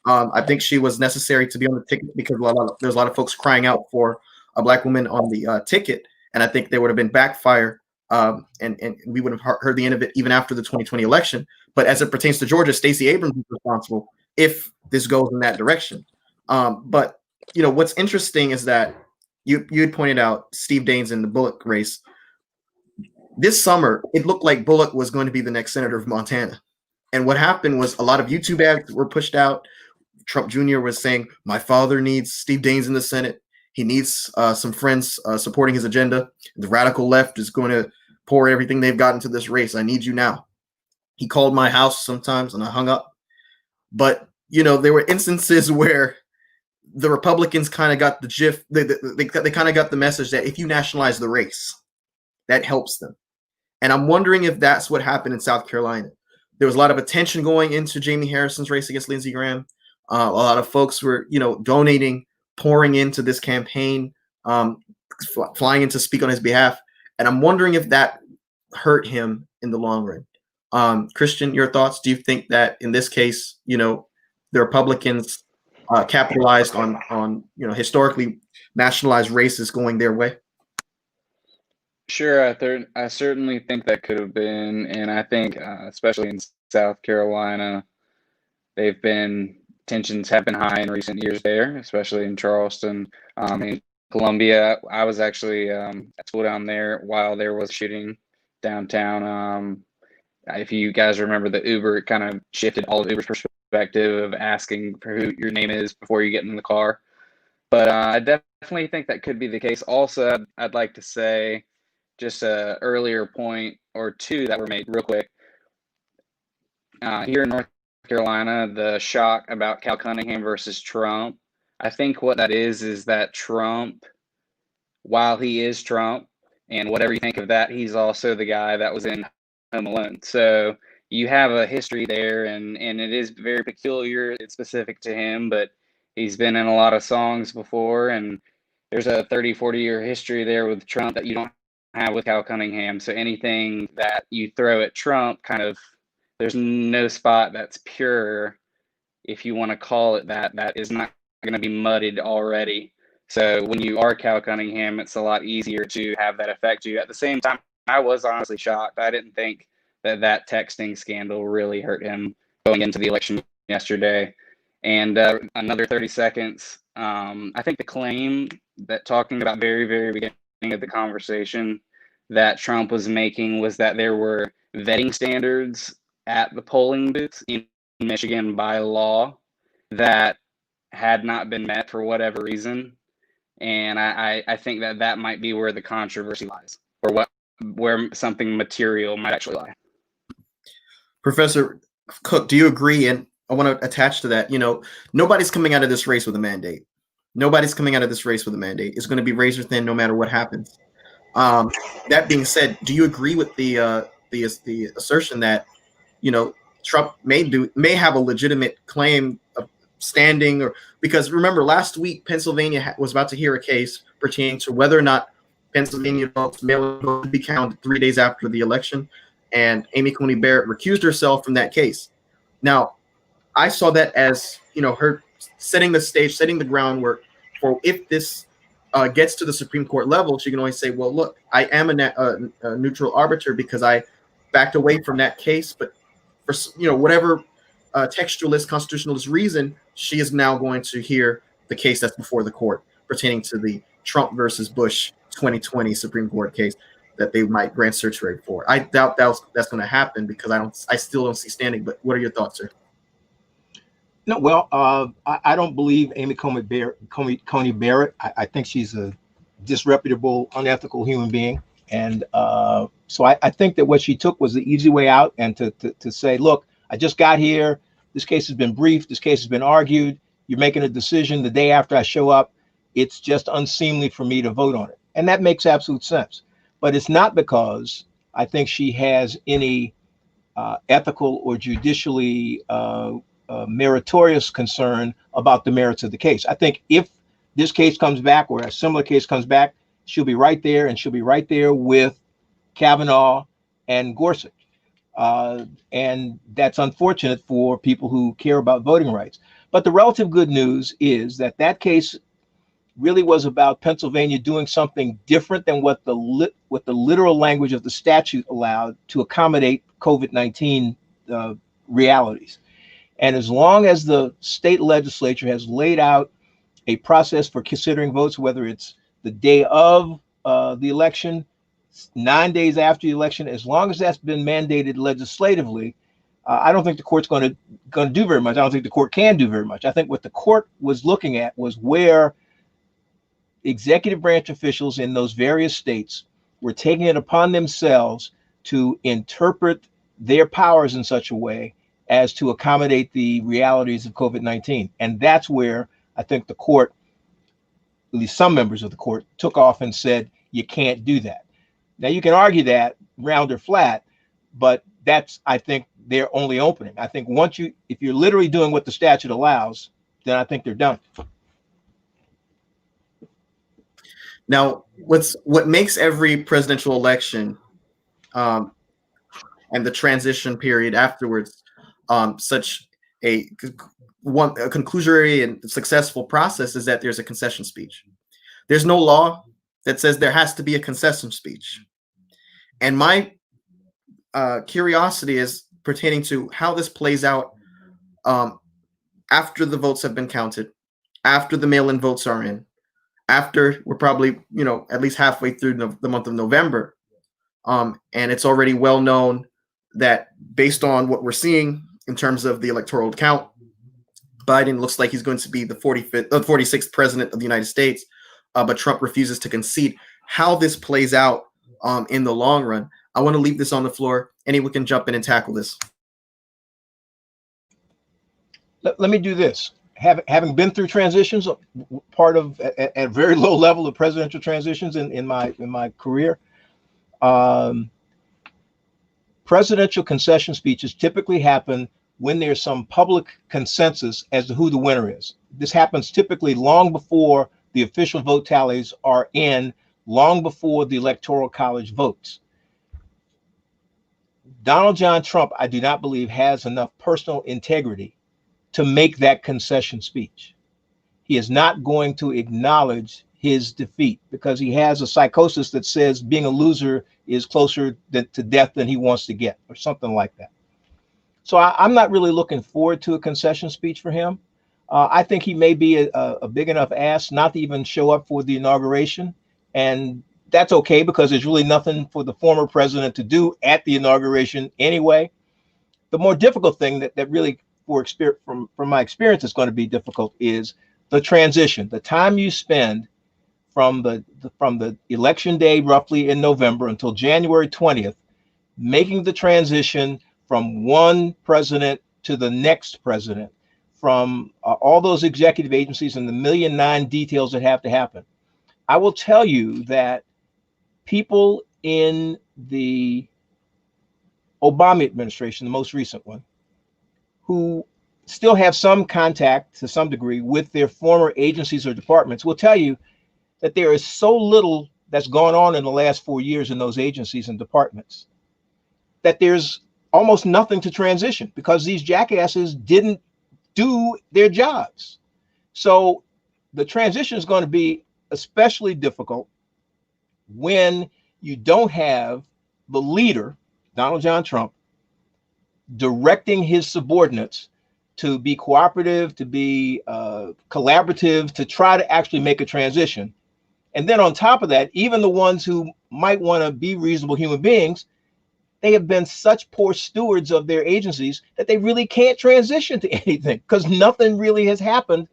I think she was necessary to be on the ticket because there's a lot of folks crying out for a Black woman on the ticket, and I think there would have been backfire, and we would have heard the end of it even after the 2020 election. But as it pertains to Georgia, Stacey Abrams is responsible if this goes in that direction. But what's interesting is that you had pointed out Steve Daines in the Bullock race. This summer, it looked like Bullock was going to be the next senator of Montana. And what happened was a lot of YouTube ads were pushed out. Trump Jr. was saying, my father needs Steve Daines in the Senate. He needs some friends supporting his agenda. The radical left is going to pour everything they've got into this race. I need you now. He called my house sometimes and I hung up. But, there were instances where the Republicans kind of got the gif. They kind of got the message that if you nationalize the race, that helps them. And I'm wondering if that's what happened in South Carolina. There was a lot of attention going into Jamie Harrison's race against Lindsey Graham. A lot of folks were, donating, pouring into this campaign, flying in to speak on his behalf. And I'm wondering if that hurt him in the long run. Christian, your thoughts? Do you think that in this case, the Republicans capitalized on historically nationalized races going their way? Sure, I certainly think that could have been, and I think especially in South Carolina, tensions have been high in recent years there, especially in Charleston, in Columbia. I was actually at school down there while there was shooting downtown. If you guys remember the Uber, it kind of shifted all of Uber's perspective of asking for who your name is before you get in the car. But I definitely think that could be the case. Also, I'd like to say just an earlier point or two that were made real quick. Here in North Carolina, the shock about Cal Cunningham versus Trump, I think what that is that Trump, while he is Trump, and whatever you think of that, he's also the guy that was in Home Alone. So you have a history there, and it is very peculiar. It's specific to him, but he's been in a lot of songs before, and there's a 30, 40-year history there with Trump that you don't have with Cal Cunningham. So anything that you throw at Trump, there's no spot that's pure, if you want to call it that is not going to be muddied already. So when you are Cal Cunningham, it's a lot easier to have that affect you. At the same time, I was honestly shocked. I didn't think that texting scandal really hurt him going into the election yesterday. And another 30 seconds. I think the claim that talking about very, very beginning of the conversation that Trump was making was that there were vetting standards at the polling booths in Michigan by law that had not been met for whatever reason. And I think that might be where the controversy lies, or where something material might actually lie. Professor Cook, do you agree? And I want to attach to that, nobody's coming out of this race with a mandate. Nobody's coming out of this race with a mandate. It's going to be razor thin no matter what happens. That being said, do you agree with the assertion that, Trump may have a legitimate claim of standing, or because remember last week, Pennsylvania was about to hear a case pertaining to whether or not Pennsylvania votes mail-in be counted 3 days after the election. And Amy Coney Barrett recused herself from that case. Now, I saw that as, her setting the stage, setting the groundwork for if this gets to the Supreme Court level, she can always say, well, look, I am a neutral arbiter because I backed away from that case, but for whatever textualist, constitutionalist reason, she is now going to hear the case that's before the court pertaining to the Trump versus Bush 2020 Supreme Court case that they might grant certiorari for. I doubt that's going to happen because I still don't see standing. But what are your thoughts, sir? No, well, I don't believe Amy Coney Barrett. I think she's a disreputable, unethical human being. And so I think that what she took was the easy way out, and to say, look, I just got here. This case has been briefed. This case has been argued. You're making a decision the day after I show up. It's just unseemly for me to vote on it. And that makes absolute sense. But it's not because I think she has any ethical or judicially meritorious concern about the merits of the case. I think if this case comes back or a similar case comes back, she'll be right there, and she'll be right there with Kavanaugh and Gorsuch. And that's unfortunate for people who care about voting rights. But the relative good news is that that case really was about Pennsylvania doing something different than what the literal language of the statute allowed to accommodate COVID-19 realities. And as long as the state legislature has laid out a process for considering votes, whether it's the day of the election, 9 days after the election, as long as that's been mandated legislatively, I don't think the court's going to do very much. I don't think the court can do very much. I think what the court was looking at was where executive branch officials in those various states were taking it upon themselves to interpret their powers in such a way as to accommodate the realities of COVID-19. And that's where I think the court, at least some members of the court, took off and said, you can't do that. Now, you can argue that round or flat, but that's, I think, their only opening. I think if you're literally doing what the statute allows, then I think they're done. Now, what makes every presidential election and the transition period afterwards such a conclusory and successful process is that there's a concession speech. There's no law that says there has to be a concession speech. And my curiosity is pertaining to how this plays out after the votes have been counted, after the mail-in votes are in, after we're probably, at least halfway through the month of November. And it's already well known that based on what we're seeing in terms of the electoral count, Biden looks like he's going to be the 46th president of the United States, but Trump refuses to concede. How this plays out in the long run, I want to leave this on the floor. Anyone can jump in and tackle this. Let me do this. Having been through transitions, part of at a very low level of presidential transitions in my career, presidential concession speeches typically happen when there's some public consensus as to who the winner is. This happens typically long before the official vote tallies are in, long before the Electoral College votes. Donald John Trump, I do not believe, has enough personal integrity to make that concession speech. He is not going to acknowledge his defeat because he has a psychosis that says being a loser is closer to death than he wants to get, or something like that. So I'm not really looking forward to a concession speech for him. I think he may be a big enough ass not to even show up for the inauguration. And that's okay, because there's really nothing for the former president to do at the inauguration anyway. The more difficult thing that really, from my experience, is going to be difficult is the transition. The time you spend from the election day, roughly in November, until January 20th, making the transition from one president to the next president, from all those executive agencies and the 1,000,009 details that have to happen. I will tell you that people in the Obama administration, the most recent one, who still have some contact to some degree with their former agencies or departments, will tell you that there is so little that's gone on in the last 4 years in those agencies and departments that there's almost nothing to transition, because these jackasses didn't do their jobs. So the transition is going to be especially difficult when you don't have the leader, Donald John Trump, directing his subordinates to be cooperative, to be collaborative, to try to actually make a transition. And then on top of that, even the ones who might want to be reasonable human beings, they have been such poor stewards of their agencies that they really can't transition to anything because nothing really has happened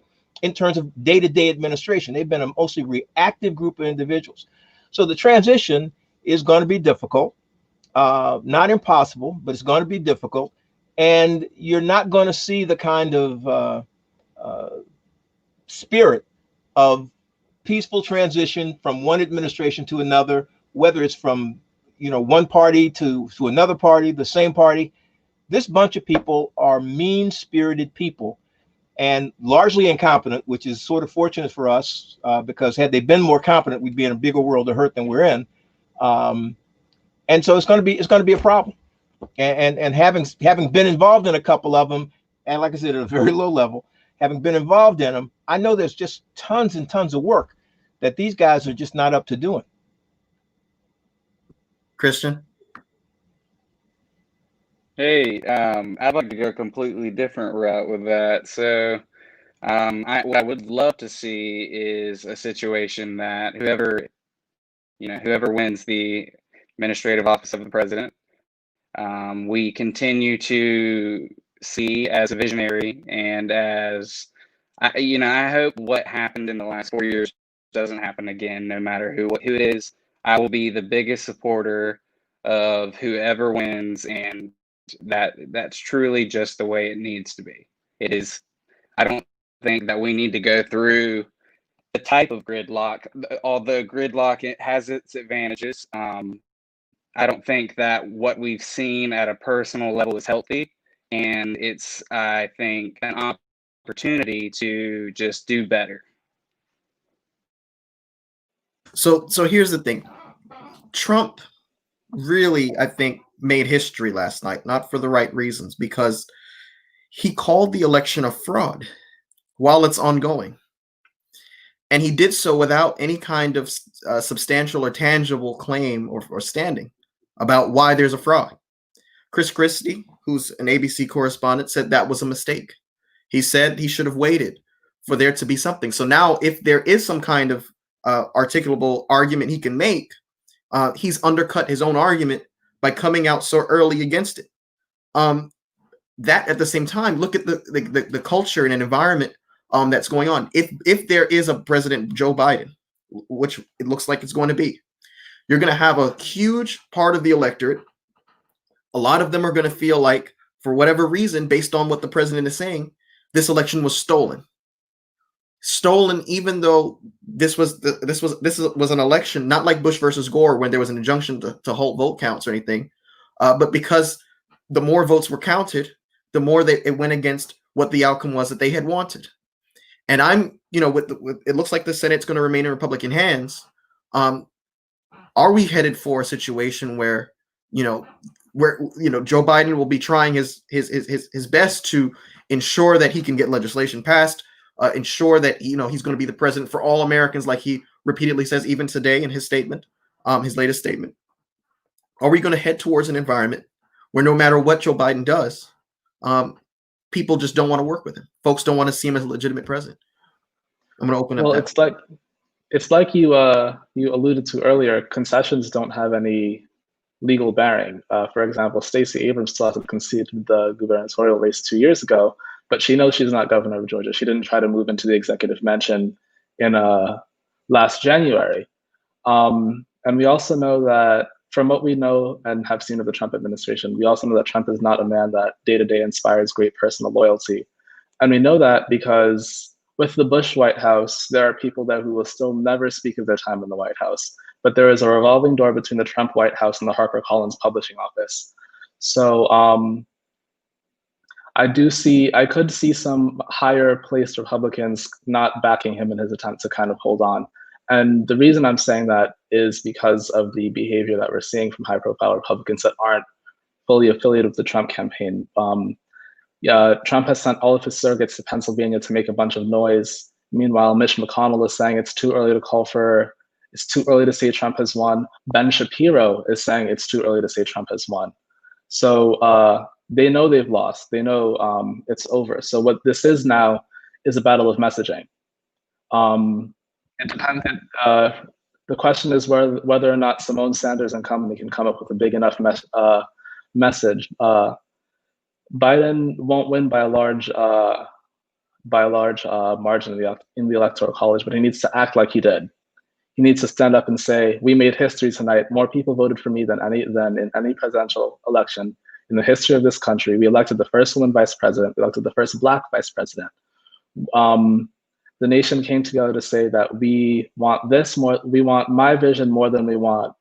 in terms of day-to-day administration. They've been a mostly reactive group of individuals. So the transition is going to be difficult, not impossible, but it's going to be difficult. And you're not going to see the kind of spirit of peaceful transition from one administration to another, whether it's from one party to another party, the same party. This bunch of people are mean-spirited people and largely incompetent, which is sort of fortunate for us because had they been more competent, we'd be in a bigger world of hurt than we're in. And so it's going to be a problem. And having been involved in a couple of them, and like I said, at a very low level, having been involved in them, I know there's just tons and tons of work that these guys are just not up to doing. Christian? Hey, I'd like to go a completely different route with that. So, what I would love to see is a situation that whoever wins the administrative office of the president, we continue to see as a visionary and as, I hope what happened in the last 4 years doesn't happen again, no matter who it is. I will be the biggest supporter of whoever wins, and that's truly just the way it needs to be. It is. I don't think that we need to go through the type of gridlock. Although gridlock it has its advantages, I don't think that what we've seen at a personal level is healthy, and it's, I think, an opportunity to just do better. So here's the thing. Trump really, I think, made history last night, not for the right reasons, because he called the election a fraud while it's ongoing. And he did so without any kind of substantial or tangible claim or standing about why there's a fraud. Chris Christie, who's an ABC correspondent, said that was a mistake. He said he should have waited for there to be something. So now if there is some kind of articulable argument he can make, he's undercut his own argument by coming out so early against it. That at the same time, look at the culture and an environment that's going on. If there is a President Joe Biden, which it looks like it's going to be, you're going to have a huge part of the electorate. A lot of them are going to feel like, for whatever reason, based on what the president is saying, this election was stolen. Stolen, even though this was an election not like Bush versus Gore, when there was an injunction to halt vote counts or anything, but because the more votes were counted, the more it went against what the outcome was that they had wanted. And it looks like the Senate's going to remain in Republican hands. Are we headed for a situation where Joe Biden will be trying his best to ensure that he can get legislation passed, ensure that he's going to be the president for all Americans, like he repeatedly says, even today in his statement, his latest statement? Are we going to head towards an environment where no matter what Joe Biden does, people just don't want to work with him? Folks don't want to see him as a legitimate president. I'm going to open up. Well, it's like you alluded to earlier. Concessions don't have any legal bearing. For example, Stacey Abrams still hasn't conceded the gubernatorial race 2 years ago, but she knows she's not governor of Georgia. She didn't try to move into the executive mansion in last January. And we also know that, from what we know and have seen of the Trump administration, we also know that Trump is not a man that day-to-day inspires great personal loyalty. And we know that because with the Bush White House, there are people there who will still never speak of their time in the White House. But there is a revolving door between the Trump White House and the HarperCollins publishing office. So I could see some higher placed Republicans not backing him in his attempt to kind of hold on. And the reason I'm saying that is because of the behavior that we're seeing from high profile Republicans that aren't fully affiliated with the Trump campaign. Trump has sent all of his surrogates to Pennsylvania to make a bunch of noise Meanwhile, Mitch McConnell is saying it's too early to say Trump has won. Ben Shapiro is saying it's too early to say Trump has won. So they know they've lost. They know it's over. So what this is now is a battle of messaging. It depends. The question is whether or not Simone Sanders and company can come up with a big enough message. Biden won't win by a large margin in the electoral college, but he needs to act like he did. He needs to stand up and say, "We made history tonight. More people voted for me than in any presidential election in the history of this country. We elected the first woman vice president. We elected the first Black vice president. The nation came together to say that we want this more. We want my vision more than we want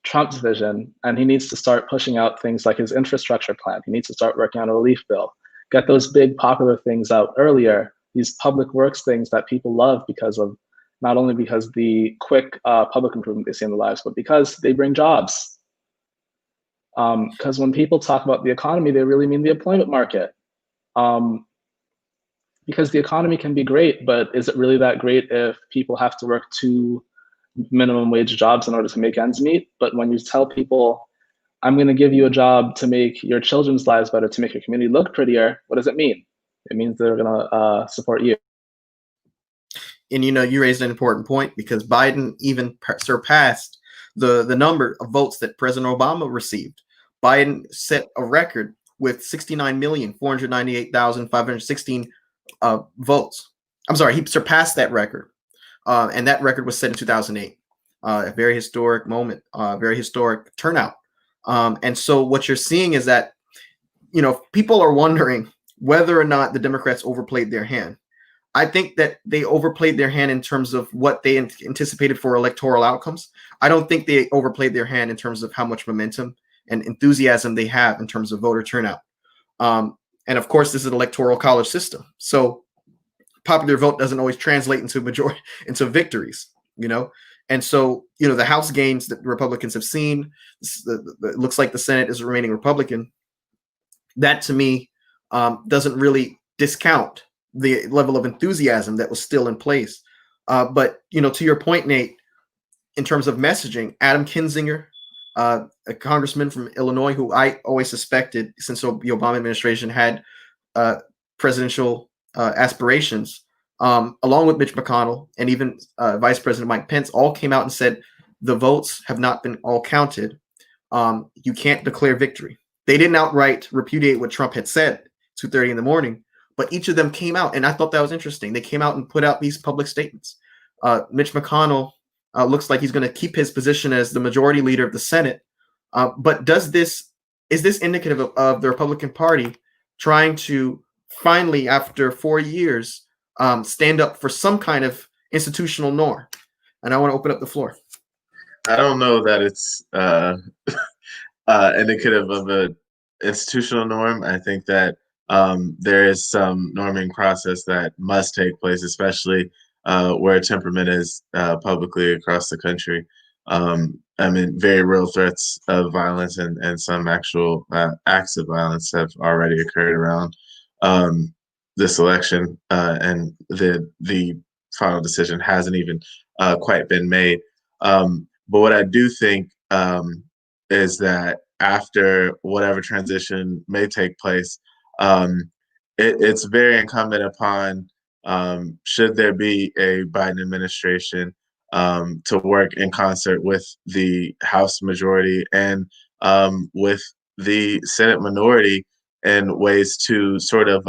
Trump's vision." And he needs to start pushing out things like his infrastructure plan. He needs to start working on a relief bill. Get those big popular things out earlier. These public works things that people love not only because the quick public improvement they see in their lives, but because they bring jobs. Because when people talk about the economy, they really mean the employment market. Because the economy can be great, but is it really that great if people have to work 2 minimum wage jobs in order to make ends meet? But when you tell people, I'm going to give you a job to make your children's lives better, to make your community look prettier, what does it mean? It means they're going to support you. And you raised an important point, because Biden even surpassed the number of votes that President Obama received. Biden set a record with 69,498,516 votes. I'm sorry, he surpassed that record. And that record was set in 2008. A very historic moment, very historic turnout. And so what you're seeing is that, people are wondering whether or not the Democrats overplayed their hand. I think that they overplayed their hand in terms of what they anticipated for electoral outcomes. I don't think they overplayed their hand in terms of how much momentum and enthusiasm they have in terms of voter turnout. And of course, this is an electoral college system. So popular vote doesn't always translate into victories, And so, the House gains that Republicans have seen, it looks like the Senate is remaining Republican. That, to me, doesn't really discount the level of enthusiasm that was still in place. But, to your point, Nate, in terms of messaging, Adam Kinzinger, a congressman from Illinois, who I always suspected, since the Obama administration had presidential aspirations, along with Mitch McConnell and even Vice President Mike Pence, all came out and said the votes have not been all counted. You can't declare victory. They didn't outright repudiate what Trump had said 2:30 in the morning, but each of them came out, and I thought that was interesting. They came out and put out these public statements. Mitch McConnell looks like he's going to keep his position as the majority leader of the Senate. But is this indicative of the Republican Party trying to finally, after 4 years, stand up for some kind of institutional norm? And I want to open up the floor. I don't know that it's indicative of an institutional norm. I think that there is some norming process that must take place, especially where temperament is publicly across the country. Very real threats of violence and some actual acts of violence have already occurred around this election, and the final decision hasn't even quite been made. But what I do think is that after whatever transition may take place, it's very incumbent upon, should there be a Biden administration, to work in concert with the House majority and with the Senate minority in ways to sort of,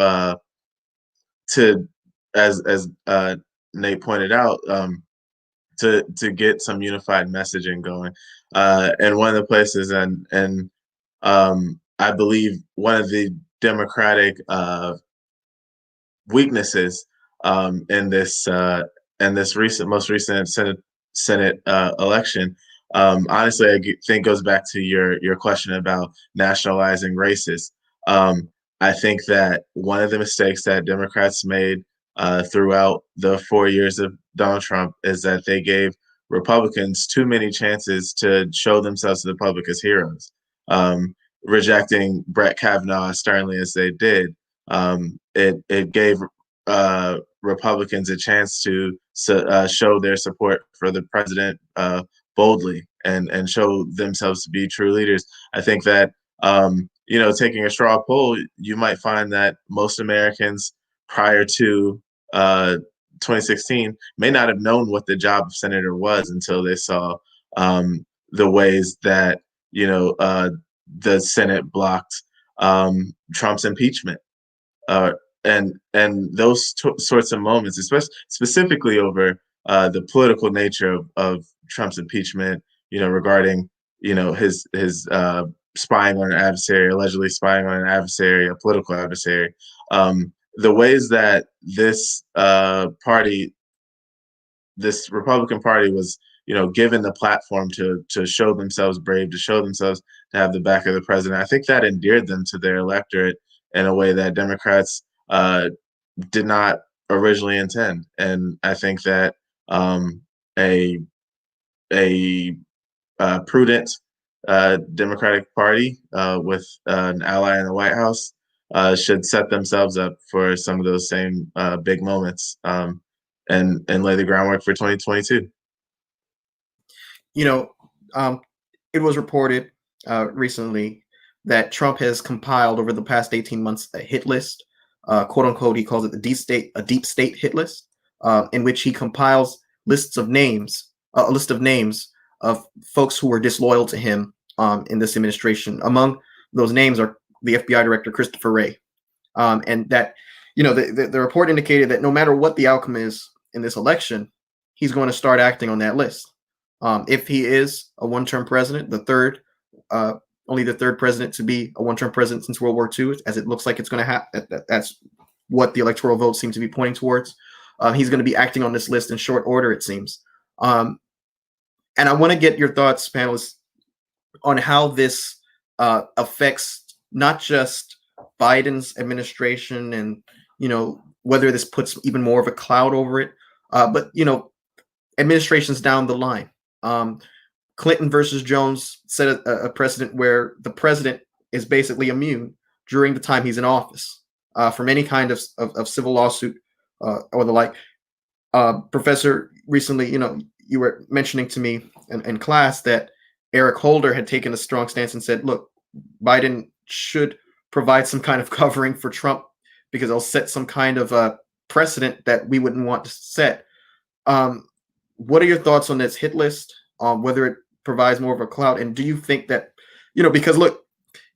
as Nate pointed out, to get some unified messaging going. And one of the places, and I believe one of the Democratic weaknesses in this most recent Senate election, honestly, I think goes back to your question about nationalizing races. I think that one of the mistakes that Democrats made throughout the 4 years of Donald Trump is that they gave Republicans too many chances to show themselves to the public as heroes. Rejecting Brett Kavanaugh as sternly as they did, it gave Republicans a chance to show their support for the president boldly and show themselves to be true leaders. I think that taking a straw poll, you might find that most Americans prior to 2016 may not have known what the job of senator was until they saw the ways that the Senate blocked Trump's impeachment. And those sorts of moments, especially specifically over the political nature of Trump's impeachment, regarding his spying on an adversary, allegedly spying on an adversary, a political adversary. The ways that this Republican Party was, given the platform to show themselves brave, to show themselves to have the back of the president. I think that endeared them to their electorate in a way that Democrats did not originally intend. And I think that a prudent Democratic Party with an ally in the White House should set themselves up for some of those same big moments and lay the groundwork for 2022. It was reported recently that Trump has compiled over the past 18 months a hit list, quote unquote. He calls it a deep state hit list, in which he compiles a list of names of folks who were disloyal to him in this administration. Among those names are the FBI director Christopher Wray, and that the report indicated that no matter what the outcome is in this election, he's going to start acting on that list. If he is a one-term president, only the third president to be a one-term president since World War II, as it looks like it's going to happen. That's what the electoral vote seems to be pointing towards. He's going to be acting on this list in short order, it seems. And I want to get your thoughts, panelists, on how this affects not just Biden's administration and, whether this puts even more of a cloud over it, but, administrations down the line. Clinton versus Jones set a precedent where the president is basically immune during the time he's in office from any kind of civil lawsuit or the like. Professor, recently, you were mentioning to me in class that Eric Holder had taken a strong stance and said, look, Biden should provide some kind of covering for Trump because it'll set some kind of precedent that we wouldn't want to set. What are your thoughts on this hit list? Whether it provides more of a clout, and do you think that, because look,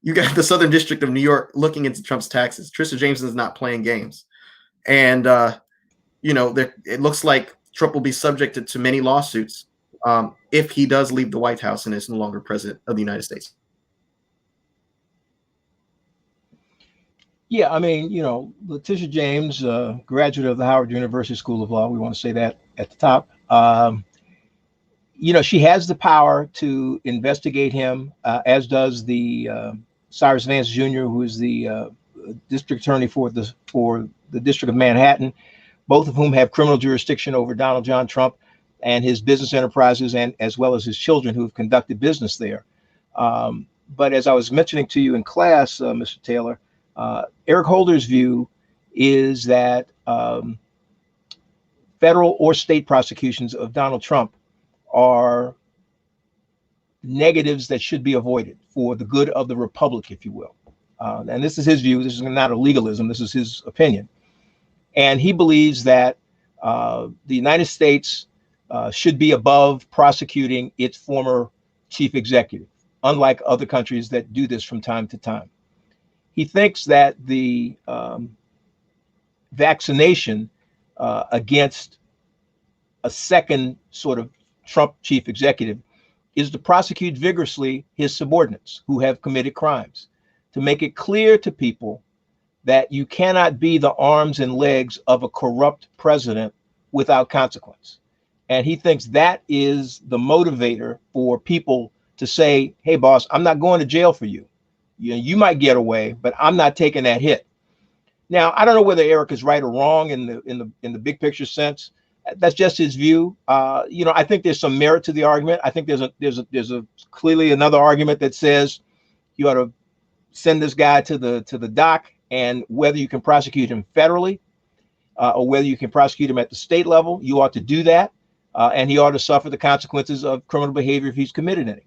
you got the Southern District of New York looking into Trump's taxes. Trisha Jameson is not playing games, and it looks like Trump will be subjected to many lawsuits if he does leave the White House and is no longer president of the United States. Yeah, I mean, Letitia James, graduate of the Howard University School of Law. We want to say that at the top. She has the power to investigate him, as does the Cyrus Vance Jr., who is the district attorney for the District of Manhattan, both of whom have criminal jurisdiction over Donald John Trump and his business enterprises, and as well as his children who have conducted business there. But as I was mentioning to you in class, Mr. Taylor, Eric Holder's view is that federal or state prosecutions of Donald Trump are negatives that should be avoided for the good of the republic, if you will. And this is his view. This is not a legalism. This is his opinion. And he believes that the United States should be above prosecuting its former chief executive, unlike other countries that do this from time to time. He thinks that the vaccination against a second sort of Trump chief executive is to prosecute vigorously his subordinates who have committed crimes, to make it clear to people that you cannot be the arms and legs of a corrupt president without consequence. And he thinks that is the motivator for people to say, hey, boss, I'm not going to jail for you. You might get away, but I'm not taking that hit. Now, I don't know whether Eric is right or wrong in the big picture sense. That's just his view. I think there's some merit to the argument. I think there's a clearly another argument that says you ought to send this guy to the dock, and whether you can prosecute him federally. or whether you can prosecute him at the state level, you ought to do that. And he ought to suffer the consequences of criminal behavior if he's committed any.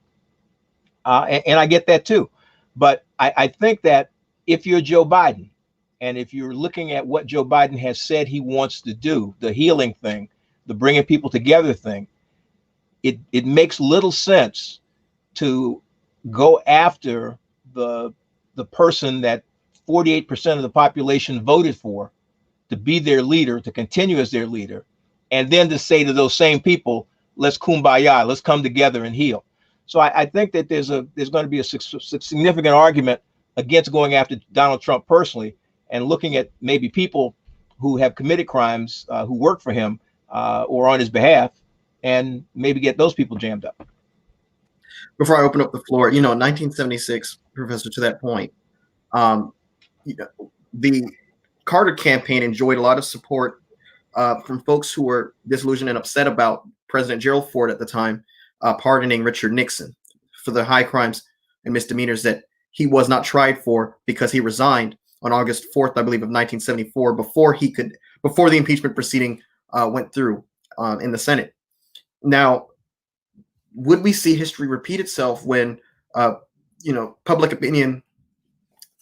And I get that too. But I think that if you're Joe Biden, and if you're looking at what Joe Biden has said he wants to do, the healing thing, the bringing people together thing, it makes little sense to go after the person that 48% of the population voted for to be their leader, to continue as their leader, and then to say to those same people, let's kumbaya, let's come together and heal. So I think that there's going to be a significant argument against going after Donald Trump personally, and looking at maybe people who have committed crimes, who work for him or on his behalf, and maybe get those people jammed up. Before I open up the floor, in 1976, Professor, to that point, the Carter campaign enjoyed a lot of support from folks who were disillusioned and upset about President Gerald Ford at the time pardoning Richard Nixon for the high crimes and misdemeanors that he was not tried for because he resigned on August 4th, I believe, of 1974, before the impeachment proceeding went through in the Senate. Now, would we see history repeat itself when public opinion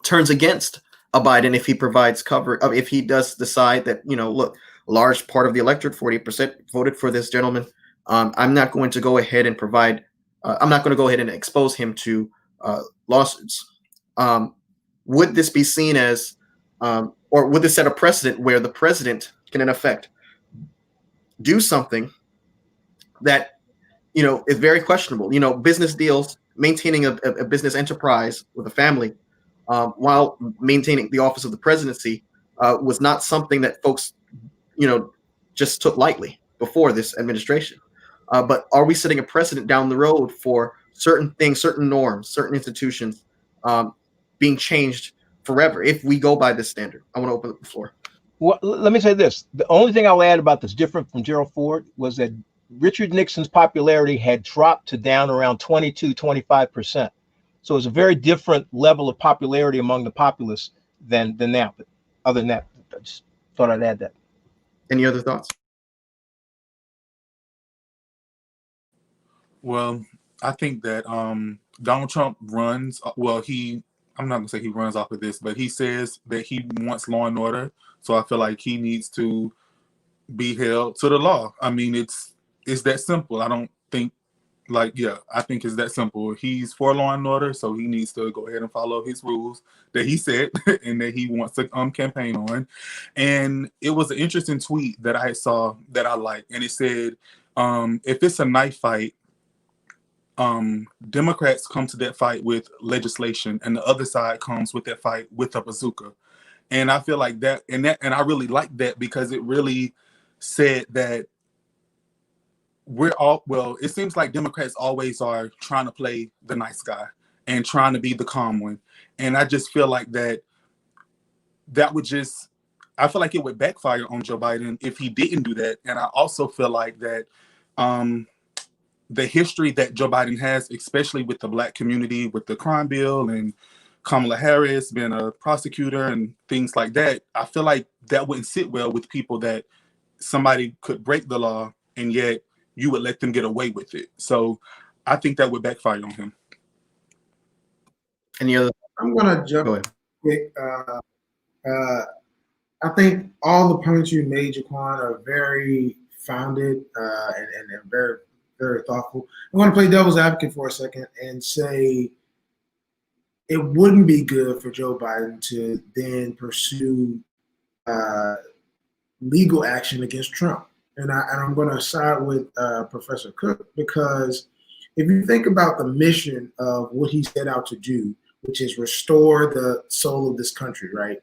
turns against a Biden if he provides cover, if he does decide that, look, a large part of the electorate, 40%, voted for this gentleman. I'm not going to go ahead and provide, I'm not going to go ahead and expose him to lawsuits. Would this be seen as, or would this set a precedent where the president can, in effect, do something that, is very questionable? Business deals, maintaining a business enterprise with a family while maintaining the office of the presidency was not something that folks, just took lightly before this administration. But are we setting a precedent down the road for certain things, certain norms, certain institutions being changed forever if we go by this standard? I want to open up the floor. Well, let me say this. The only thing I'll add about this different from Gerald Ford was that Richard Nixon's popularity had dropped to down around 25%. So it's a very different level of popularity among the populace than now. But other than that, I just thought I'd add that. Any other thoughts? Well, I think that Donald Trump runs, I'm not gonna say he runs off of this, but he says that he wants law and order. So I feel like he needs to be held to the law. I mean, it's that simple. I don't think I think it's that simple. He's for law and order, so he needs to go ahead and follow his rules that he set and that he wants to campaign on. And it was an interesting tweet that I saw that I liked, and it said, if it's a knife fight, Democrats come to that fight with legislation, and the other side comes with that fight with a bazooka. And I feel like that, and I really like that, because it really said that it seems like Democrats always are trying to play the nice guy and trying to be the calm one. And I just feel like I feel like it would backfire on Joe Biden if he didn't do that. And I also feel like that the history that Joe Biden has, especially with the Black community, with the crime bill and Kamala Harris being a prosecutor and things like that, I feel like that wouldn't sit well with people, that somebody could break the law and yet you would let them get away with it. So I think that would backfire on him. Any other? I'm going to jump quick. I think all the points you made, Jaquan, are very founded and very, very thoughtful. I want to play devil's advocate for a second and say it wouldn't be good for Joe Biden to then pursue legal action against Trump. And I'm going to side with Professor Cook, because if you think about the mission of what he set out to do, which is restore the soul of this country, right?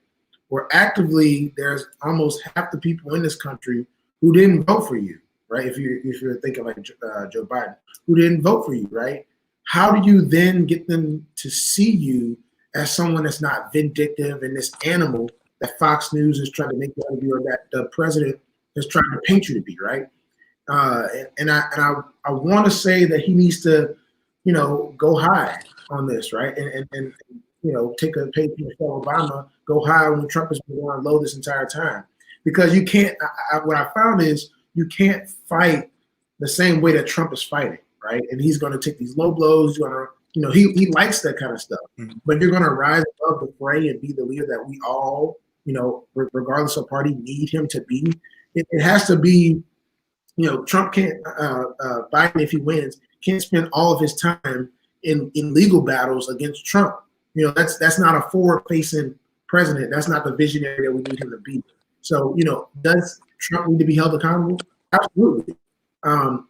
Where actively there's almost half the people in this country who didn't vote for you, right? If you're thinking like Joe Biden, who didn't vote for you, right? How do you then get them to see you as someone that's not vindictive and this animal that Fox News is trying to make you out of you, or that the president is trying to paint you to be, right? And I want to say that he needs to, go high on this, right? And take a page from Michelle Obama, go high when Trump has been going low this entire time. because you can't. What I found is you can't fight the same way that Trump is fighting, right? And he's going to take these low blows. You're going to, you know, he likes that kind of stuff. Mhm. But you're going to rise above the fray and be the leader that we all, you know, regardless of party, need him to be. It has to be, you know, Trump can't, Biden, if he wins, can't spend all of his time in legal battles against Trump. You know, that's not a forward-facing president. That's not the visionary that we need him to be. So, you know, does Trump need to be held accountable? Absolutely.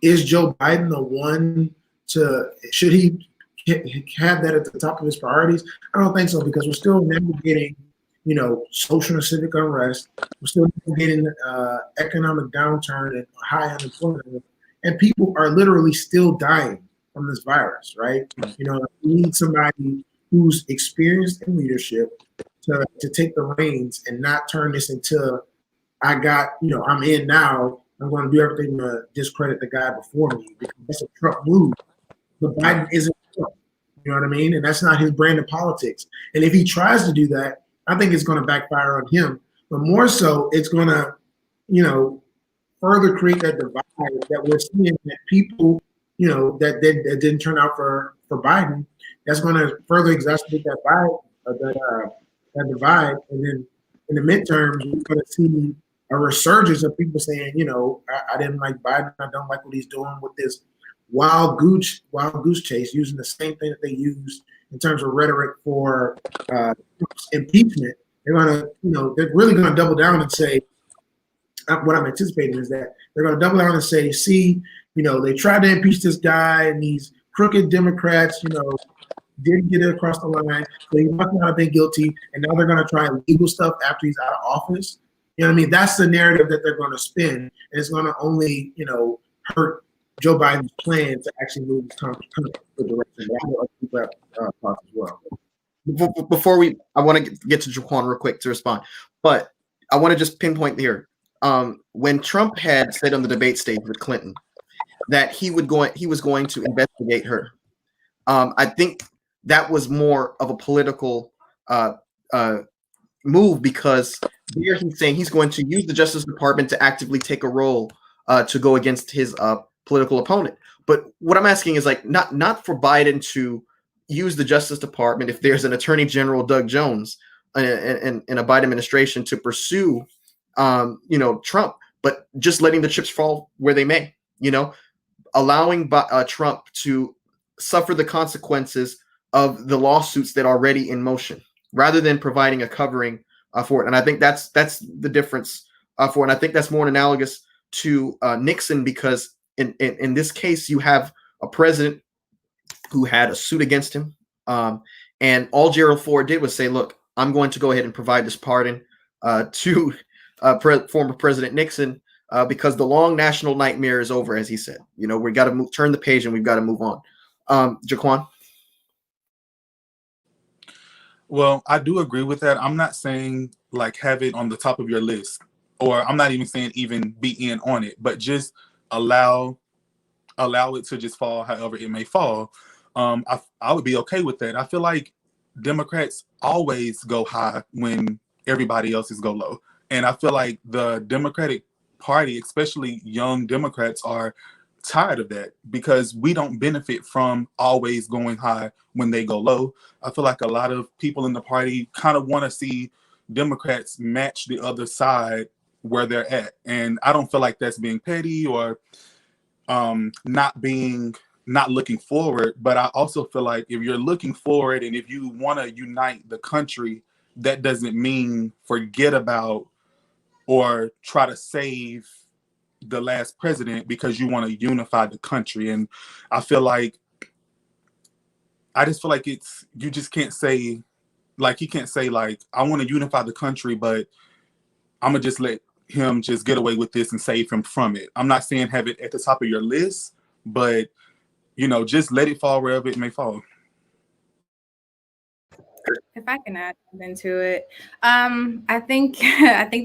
Is Joe Biden the one to, should he have that at the top of his priorities? I don't think so, because we're still navigating, you know, social and civic unrest. We're still navigating economic downturn and high unemployment, and people are literally still dying from this virus, right? You know, we need somebody who's experienced in leadership to take the reins and not turn this into, I got, you know, I'm in now, I'm going to do everything to discredit the guy before me, because that's a Trump move. But Biden isn't Trump, you know what I mean? And that's not his brand of politics. And if he tries to do that, I think it's going to backfire on him. But more so, it's going to, you know, further create that divide that we're seeing, that people, you know, that didn't turn out for Biden. That's going to further exacerbate that divide. And then in the midterms, we're going to see a resurgence of people saying, you know, I didn't like Biden. I don't like what he's doing with this wild goose chase, using the same thing that they used in terms of rhetoric for impeachment. They're going to, you know, they're really going to double down and say, what I'm anticipating is that they're going to double down and say, see, you know, they tried to impeach this guy, and these crooked Democrats, you know, didn't get it across the line, so he must not have been guilty, and now they're going to try legal stuff after he's out of office. You know what I mean? That's the narrative that they're going to spin, and it's going to only, you know, hurt Joe Biden's plan to actually move the country in the direction. But I know other people have thoughts as well. Before I want to get to Jaquan real quick to respond, but I want to just pinpoint here. When Trump had said on the debate stage with Clinton that he was going to investigate her, I think that was more of a political move, because here he's saying he's going to use the Justice Department to actively take a role to go against his political opponent. But what I'm asking is, like, not for Biden to use the Justice Department if there's an Attorney General Doug Jones in a Biden administration to pursue you know, Trump, but just letting the chips fall where they may, you know, allowing Trump to suffer the consequences of the lawsuits that are already in motion, rather than providing a covering for it. And I think that's the difference for it. And I think that's more analogous to Nixon, because in this case, you have a president who had a suit against him. And all Gerald Ford did was say, look, I'm going to go ahead and provide this pardon to former President Nixon, because the long national nightmare is over, as he said. You know, we got to turn the page and we've got to move on. Jaquan? Well, I do agree with that. I'm not saying like have it on the top of your list, or I'm not even saying even be in on it, but just allow it to just fall however it may fall. I would be okay with that. I feel like Democrats always go high when everybody else is go low. And I feel like the Democratic Party, especially young Democrats, are tired of that, because we don't benefit from always going high when they go low. I feel like a lot of people in the party kind of want to see Democrats match the other side where they're at. And I don't feel like that's being petty or not looking forward. But I also feel like if you're looking forward and if you want to unite the country, that doesn't mean forget about or try to save the last president because you want to unify the country. And I just feel like you just can't say, like, he can't say like, I want to unify the country, but I'm gonna just let him just get away with this and save him from it. I'm not saying have it at the top of your list, but you know, just let it fall wherever it may fall. If I can add something to it, I think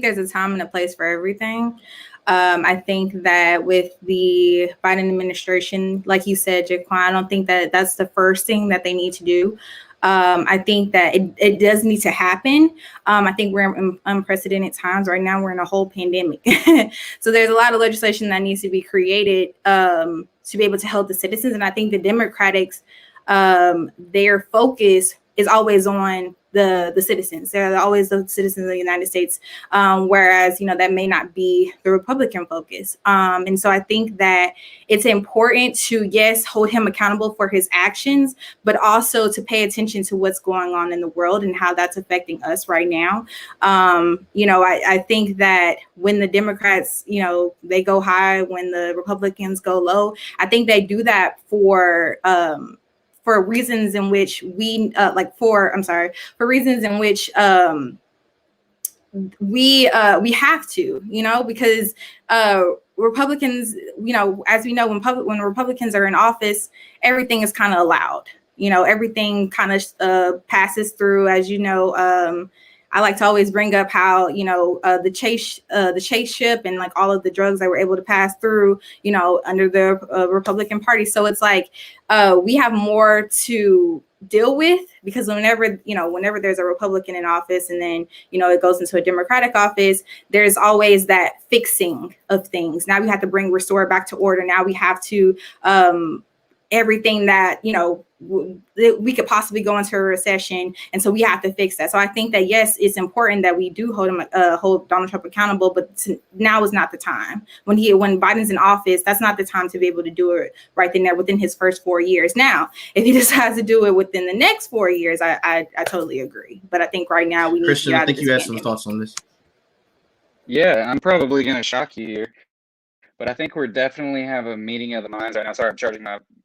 there's a time and a place for everything. I think that with the Biden administration, like you said, Jaquan, I don't think that that's the first thing that they need to do. I think that it does need to happen. I think we're in unprecedented times right now. We're in a whole pandemic. So there's a lot of legislation that needs to be created to be able to help the citizens. And I think the Democrats, their focus is always on the citizens. They're always the citizens of the United States, whereas, that may not be the Republican focus. And so I think that it's important to, yes, hold him accountable for his actions, but also to pay attention to what's going on in the world and how that's affecting us right now. I think that when the Democrats, they go high, when the Republicans go low, I think they do that for reasons in which for reasons in which we have to, because Republicans, as we know, when Republicans are in office, everything is kind of allowed. Everything kind of passes through, as you know. I like to always bring up how, the Chase ship and like all of the drugs that were able to pass through, under the Republican Party. So it's like we have more to deal with, because whenever there's a Republican in office and then, it goes into a Democratic office, there's always that fixing of things. Now we have to restore back to order. Now we have to everything that, we could possibly go into a recession. And so we have to fix that. So I think that, yes, it's important that we do hold Donald Trump accountable, but now is not the time. When Biden's in office, that's not the time to be able to do it right then there within his first 4 years. Now, if he decides to do it within the next 4 years, I totally agree. But I think right now we need Christian, to get out I think of you this had some pandemic. thoughts on this. Yeah, I'm probably going to shock you here, but I think we're definitely have a meeting of the minds right now. Sorry, I'm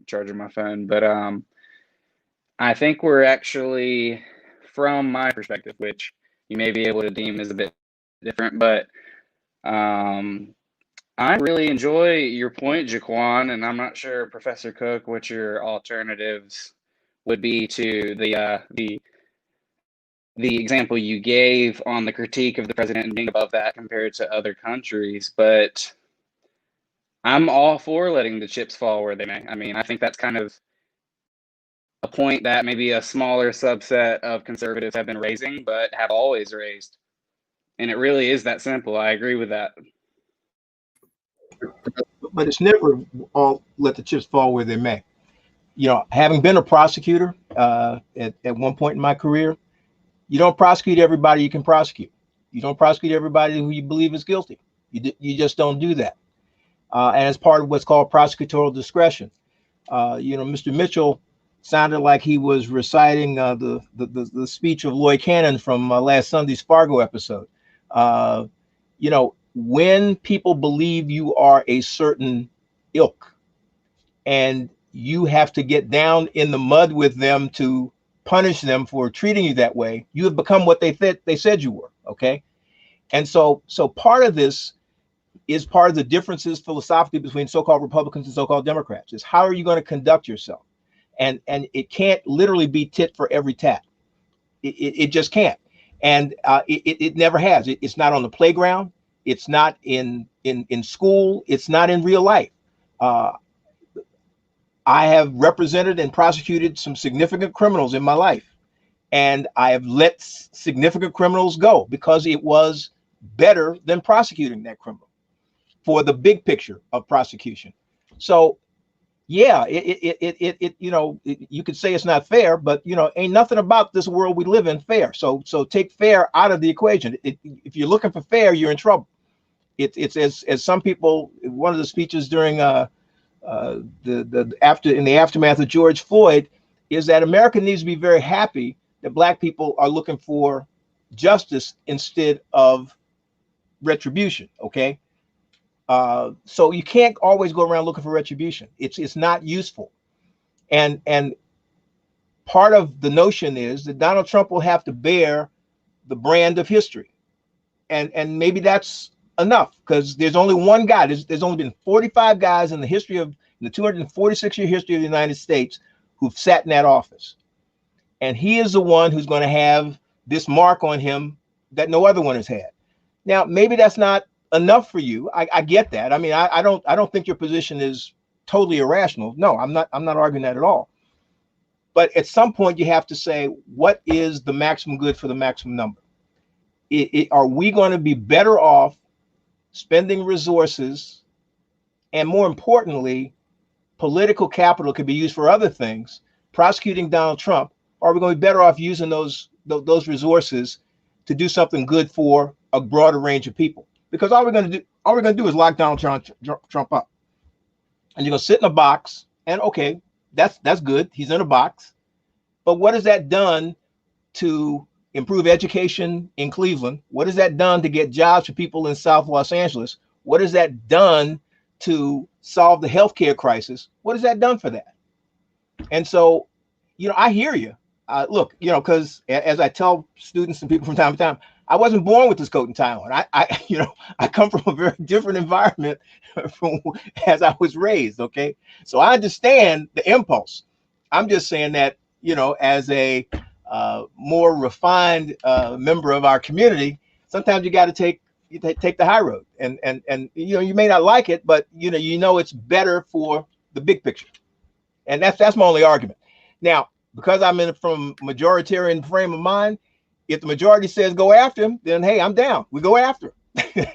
charging my phone, but I think we're actually, from my perspective, which you may be able to deem as a bit different, but I really enjoy your point, Jaquan, and I'm not sure, Professor Cook, what your alternatives would be to the example you gave on the critique of the president and being above that compared to other countries, but I'm all for letting the chips fall where they may. I mean, I think that's kind of a point that maybe a smaller subset of conservatives have been raising, but have always raised. And it really is that simple. I agree with that. But it's never all let the chips fall where they may. Having been a prosecutor at one point in my career, you don't prosecute everybody you can prosecute. You don't prosecute everybody who you believe is guilty. You just don't do that. And as part of what's called prosecutorial discretion. Mr. Mitchell sounded like he was reciting the speech of Lloyd Cannon from last Sunday's Fargo episode. When people believe you are a certain ilk and you have to get down in the mud with them to punish them for treating you that way, you have become what they said you were. Okay. And so part of this is part of the differences philosophically between so-called Republicans and so-called Democrats is how are you going to conduct yourself? And it can't literally be tit for every tat. It just can't. And it never has. It's not on the playground. It's not in school. It's not in real life. I have represented and prosecuted some significant criminals in my life. And I have let significant criminals go because it was better than prosecuting that criminal for the big picture of prosecution. So yeah, you could say it's not fair, but ain't nothing about this world we live in fair. So take fair out of the equation. If you're looking for fair, you're in trouble. It's as some people, one of the speeches during in the aftermath of George Floyd is that America needs to be very happy that Black people are looking for justice instead of retribution. Okay. So you can't always go around looking for retribution. It's not useful. And part of the notion is that Donald Trump will have to bear the brand of history. And maybe that's enough because there's only one guy. There's only been 45 guys in the 246-year history of the United States who've sat in that office. And he is the one who's going to have this mark on him that no other one has had. Now, maybe that's not enough for you. I get that. I mean, I don't think your position is totally irrational. No, I'm not arguing that at all. But at some point, you have to say, what is the maximum good for the maximum number? Are we going to be better off spending resources, and more importantly, political capital could be used for other things, prosecuting Donald Trump, or are we going to be better off using those resources to do something good for a broader range of people? Because all we're going to do is lock Donald Trump up, and you're going to sit in a box. And okay, that's good. He's in a box, but what has that done to improve education in Cleveland? What has that done to get jobs for people in South Los Angeles? What has that done to solve the healthcare crisis? What has that done for that? And so, I hear you. Look, because as I tell students and people from time to time, I wasn't born with this coat and tie on. I come from a very different environment from as I was raised. Okay, so I understand the impulse. I'm just saying that, as a more refined member of our community, sometimes you got to take the high road, and you may not like it, but it's better for the big picture, and that's my only argument. Now, because I'm from majoritarian frame of mind, if the majority says go after him, then hey, I'm down. We go after him.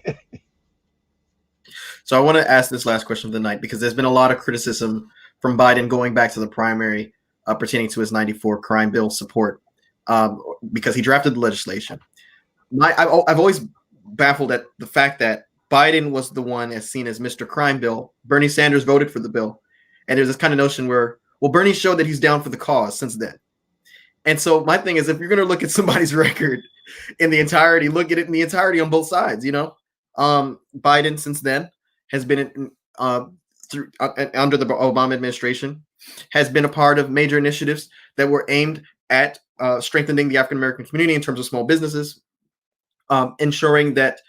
So I want to ask this last question of the night, because there's been a lot of criticism from Biden going back to the primary pertaining to his 94 crime bill support, because he drafted the legislation. I've always baffled at the fact that Biden was the one as seen as Mr. Crime Bill. Bernie Sanders voted for the bill. And there's this kind of notion where, well, Bernie showed that he's down for the cause since then. And so my thing is, if you're going to look at somebody's record in the entirety, look at it in the entirety on both sides. Biden since then has been under the Obama administration, has been a part of major initiatives that were aimed at strengthening the African-American community in terms of small businesses, ensuring that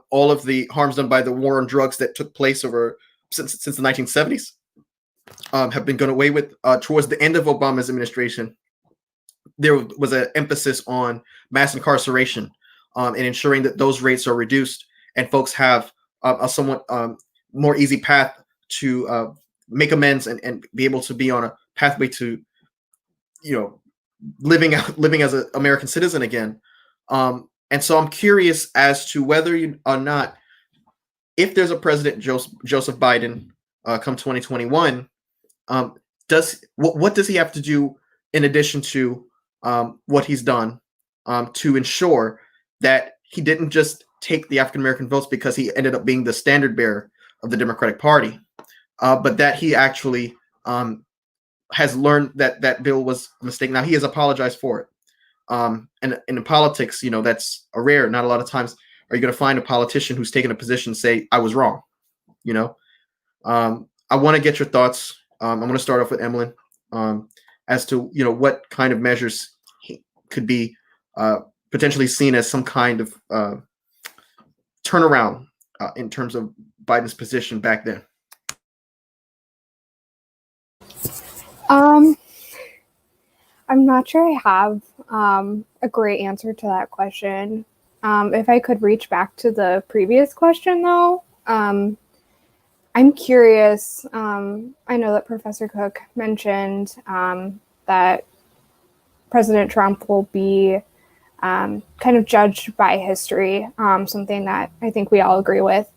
all of the harms done by the war on drugs that took place since the 1970s have been gone away with. Towards the end of Obama's administration, there was an emphasis on mass incarceration and ensuring that those rates are reduced and folks have a somewhat more easy path to make amends and be able to be on a pathway to, living as an American citizen again. And so I'm curious as to whether or not, if there's a President Joseph Biden come 2021, what does he have to do in addition to what he's done to ensure that he didn't just take the African-American votes because he ended up being the standard bearer of the Democratic Party, but that he actually has learned that that bill was a mistake. Now, he has apologized for it. And in politics, that's a rare. Not a lot of times are you going to find a politician who's taken a position and say, I was wrong. I want to get your thoughts. I'm going to start off with Emlyn as to, what kind of measures could be potentially seen as some kind of turnaround in terms of Biden's position back then. I'm not sure I have a great answer to that question. If I could reach back to the previous question, though, I'm curious. I know that Professor Cook mentioned that President Trump will be kind of judged by history, something that I think we all agree with.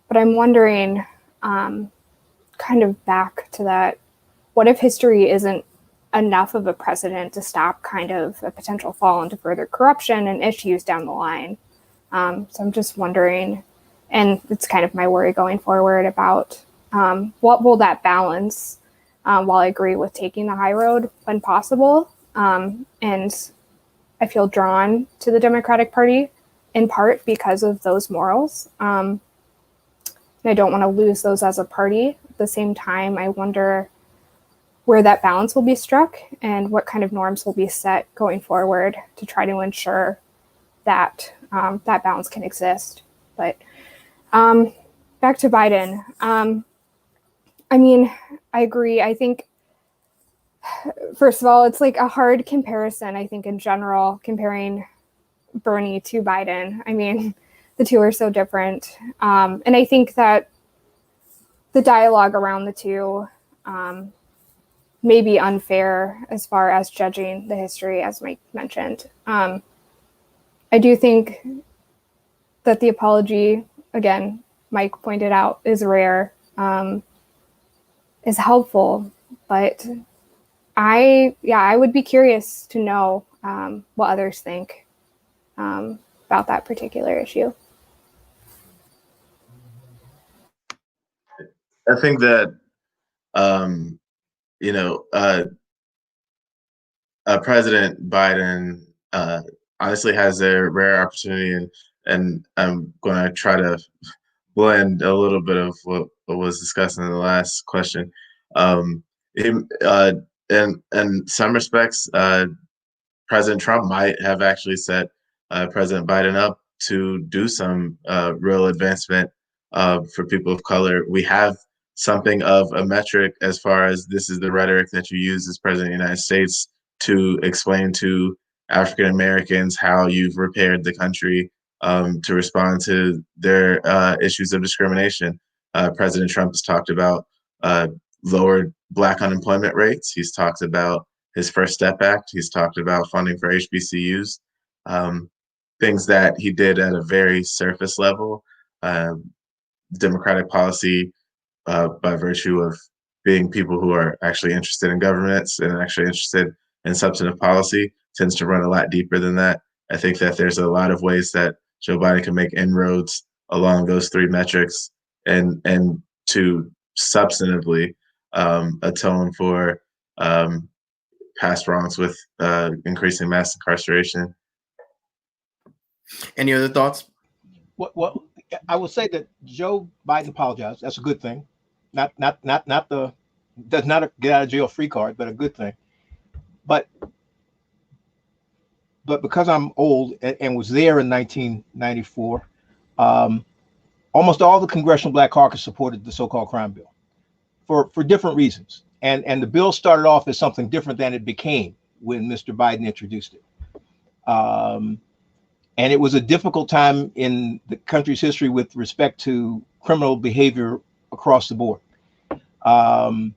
But I'm wondering, kind of back to that, what if history isn't enough of a precedent to stop kind of a potential fall into further corruption and issues down the line? So I'm just wondering, and it's kind of my worry going forward about what will that balance, while I agree with taking the high road when possible. And I feel drawn to the Democratic Party in part because of those morals. And I don't want to lose those as a party. At the same time, I wonder where that balance will be struck and what kind of norms will be set going forward to try to ensure that that balance can exist. But back to Biden. I agree. I think, first of all, it's like a hard comparison, I think, in general, comparing Bernie to Biden. The two are so different. And I think that the dialogue around the two maybe unfair as far as judging the history, as Mike mentioned. I do think that the apology, again, Mike pointed out, is rare, is helpful, but I would be curious to know what others think about that particular issue. I think that President Biden honestly has a rare opportunity, and I'm going to try to blend a little bit of what was discussed in the last question. In some respects, President Trump might have actually set President Biden up to do some real advancement for people of color. We have something of a metric as far as this is the rhetoric that you use as President of the United States to explain to African Americans how you've repaired the country to respond to their issues of discrimination. President Trump has talked about lowered Black unemployment rates. He's talked about his First Step Act. He's talked about funding for HBCUs, things that he did at a very surface level. Democratic policy, by virtue of being people who are actually interested in governments and actually interested in substantive policy, tends to run a lot deeper than that. I think that there's a lot of ways that Joe Biden can make inroads along those three metrics and to substantively atone for past wrongs with increasing mass incarceration. Any other thoughts? Well, I will say that Joe Biden apologized. That's a good thing. Not the does not a get out of jail free card, but a good thing. But because I'm old and was there in 1994, almost all the Congressional Black Caucus supported the so-called crime bill for different reasons. And the bill started off as something different than it became when Mr. Biden introduced it. And it was a difficult time in the country's history with respect to criminal behavior across the board. But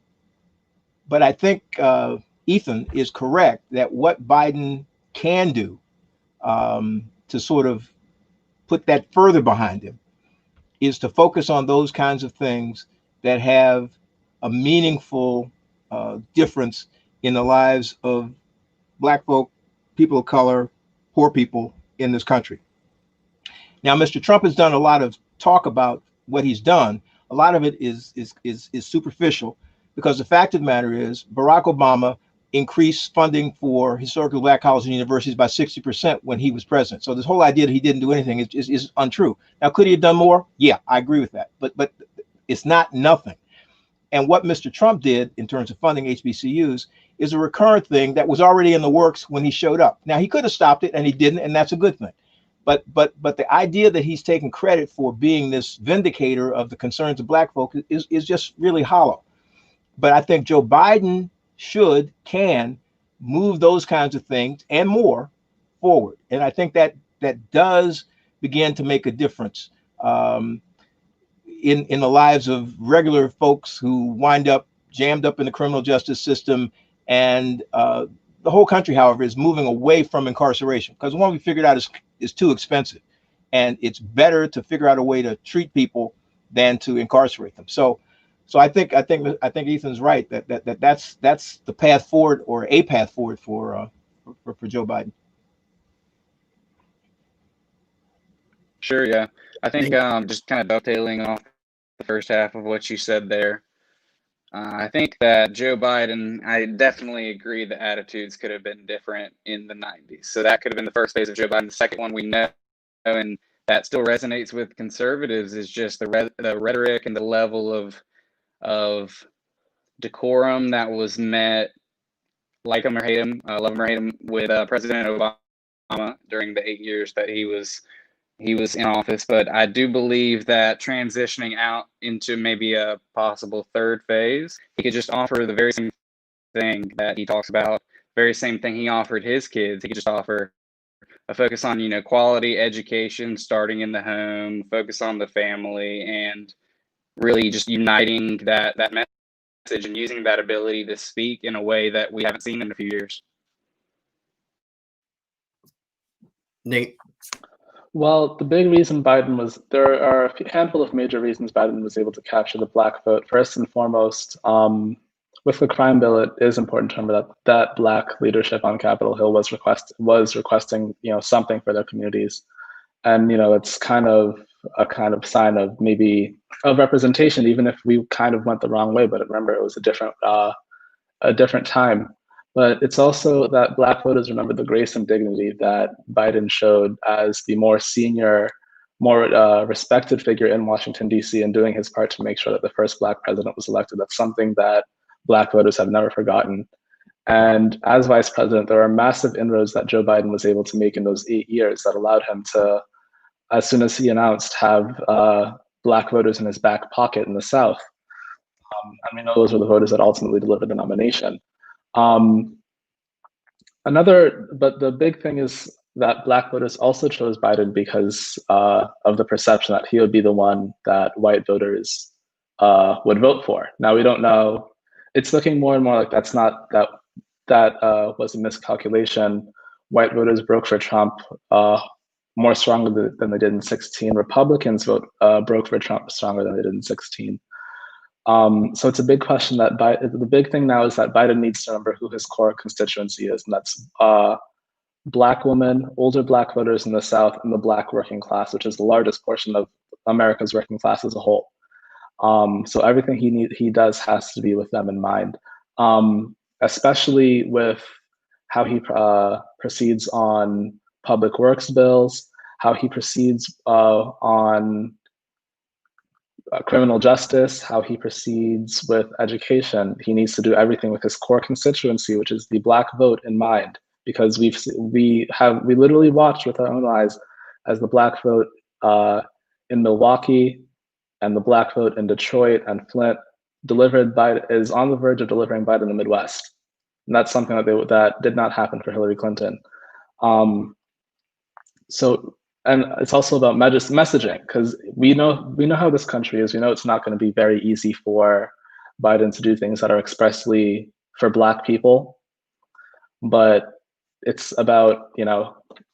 I think Ethan is correct that what Biden can do to sort of put that further behind him is to focus on those kinds of things that have a meaningful difference in the lives of Black folk, people of color, poor people in this country. Now, Mr. Trump has done a lot of talk about what he's done. A lot of it is superficial, because the fact of the matter is Barack Obama increased funding for historically Black colleges and universities by 60% when he was president. So this whole idea that he didn't do anything is untrue. Now, could he have done more? Yeah, I agree with that. But it's not nothing. And what Mr. Trump did in terms of funding HBCUs is a recurrent thing that was already in the works when he showed up. Now, he could have stopped it, and he didn't, and that's a good thing. But the idea that he's taking credit for being this vindicator of the concerns of Black folk is just really hollow. But I think Joe Biden can move those kinds of things and more forward. And I think that does begin to make a difference in the lives of regular folks who wind up jammed up in the criminal justice system. And the whole country, however, is moving away from incarceration, because the one we figured out is too expensive, and it's better to figure out a way to treat people than to incarcerate them. So I think Ethan's right that's the path forward, or a path forward for Joe Biden. Sure, yeah. I think just kind of dovetailing off the first half of what you said there, I think that Joe Biden, I definitely agree the attitudes could have been different in the 90s. So that could have been the first phase of Joe Biden. The second one we know, and that still resonates with conservatives, is just the rhetoric and the level of decorum that was met, like him or hate him, love him or hate him, with President Obama during the 8 years that he was in office. But I do believe that transitioning out into maybe a possible third phase, he could just offer the very same thing that he talks about, very same thing he offered his kids. He could just offer a focus on, quality education starting in the home, focus on the family, and really just uniting that message and using that ability to speak in a way that we haven't seen in a few years. Nate. Well, the big reason Biden was, there are a handful of major reasons Biden was able to capture the black vote. First and foremost, with the crime bill, it is important to remember that black leadership on Capitol Hill was requesting, something for their communities. And, it's kind of a sign of maybe of representation, even if we kind of went the wrong way. But remember, it was a different time. But it's also that black voters remember the grace and dignity that Biden showed as the more senior, more respected figure in Washington, D.C., and doing his part to make sure that the first black president was elected. That's something that black voters have never forgotten. And as vice president, there are massive inroads that Joe Biden was able to make in those 8 years that allowed him to, as soon as he announced, have black voters in his back pocket in the South. And we know those were the voters that ultimately delivered the nomination. But the big thing is that black voters also chose Biden because of the perception that he would be the one that white voters would vote for. Now, we don't know. It's looking more and more like that was a miscalculation. White voters broke for Trump more strongly than they did in 2016. Republicans broke for Trump stronger than they did in 2016. So it's a big question that the big thing now is that Biden needs to remember who his core constituency is, and that's Black women, older Black voters in the South, and the Black working class, which is the largest portion of America's working class as a whole. So everything he does has to be with them in mind, especially with how he proceeds on public works bills, how he proceeds on criminal justice, how he proceeds with education. He needs to do everything with his core constituency, which is the Black vote, in mind, because we literally watched with our own eyes as the Black vote in Milwaukee and the Black vote in Detroit and Flint is on the verge of delivering Biden in the Midwest, and that's something that did not happen for Hillary Clinton. And it's also about messaging, because we know how this country is. We know it's not going to be very easy for Biden to do things that are expressly for Black people, but it's about,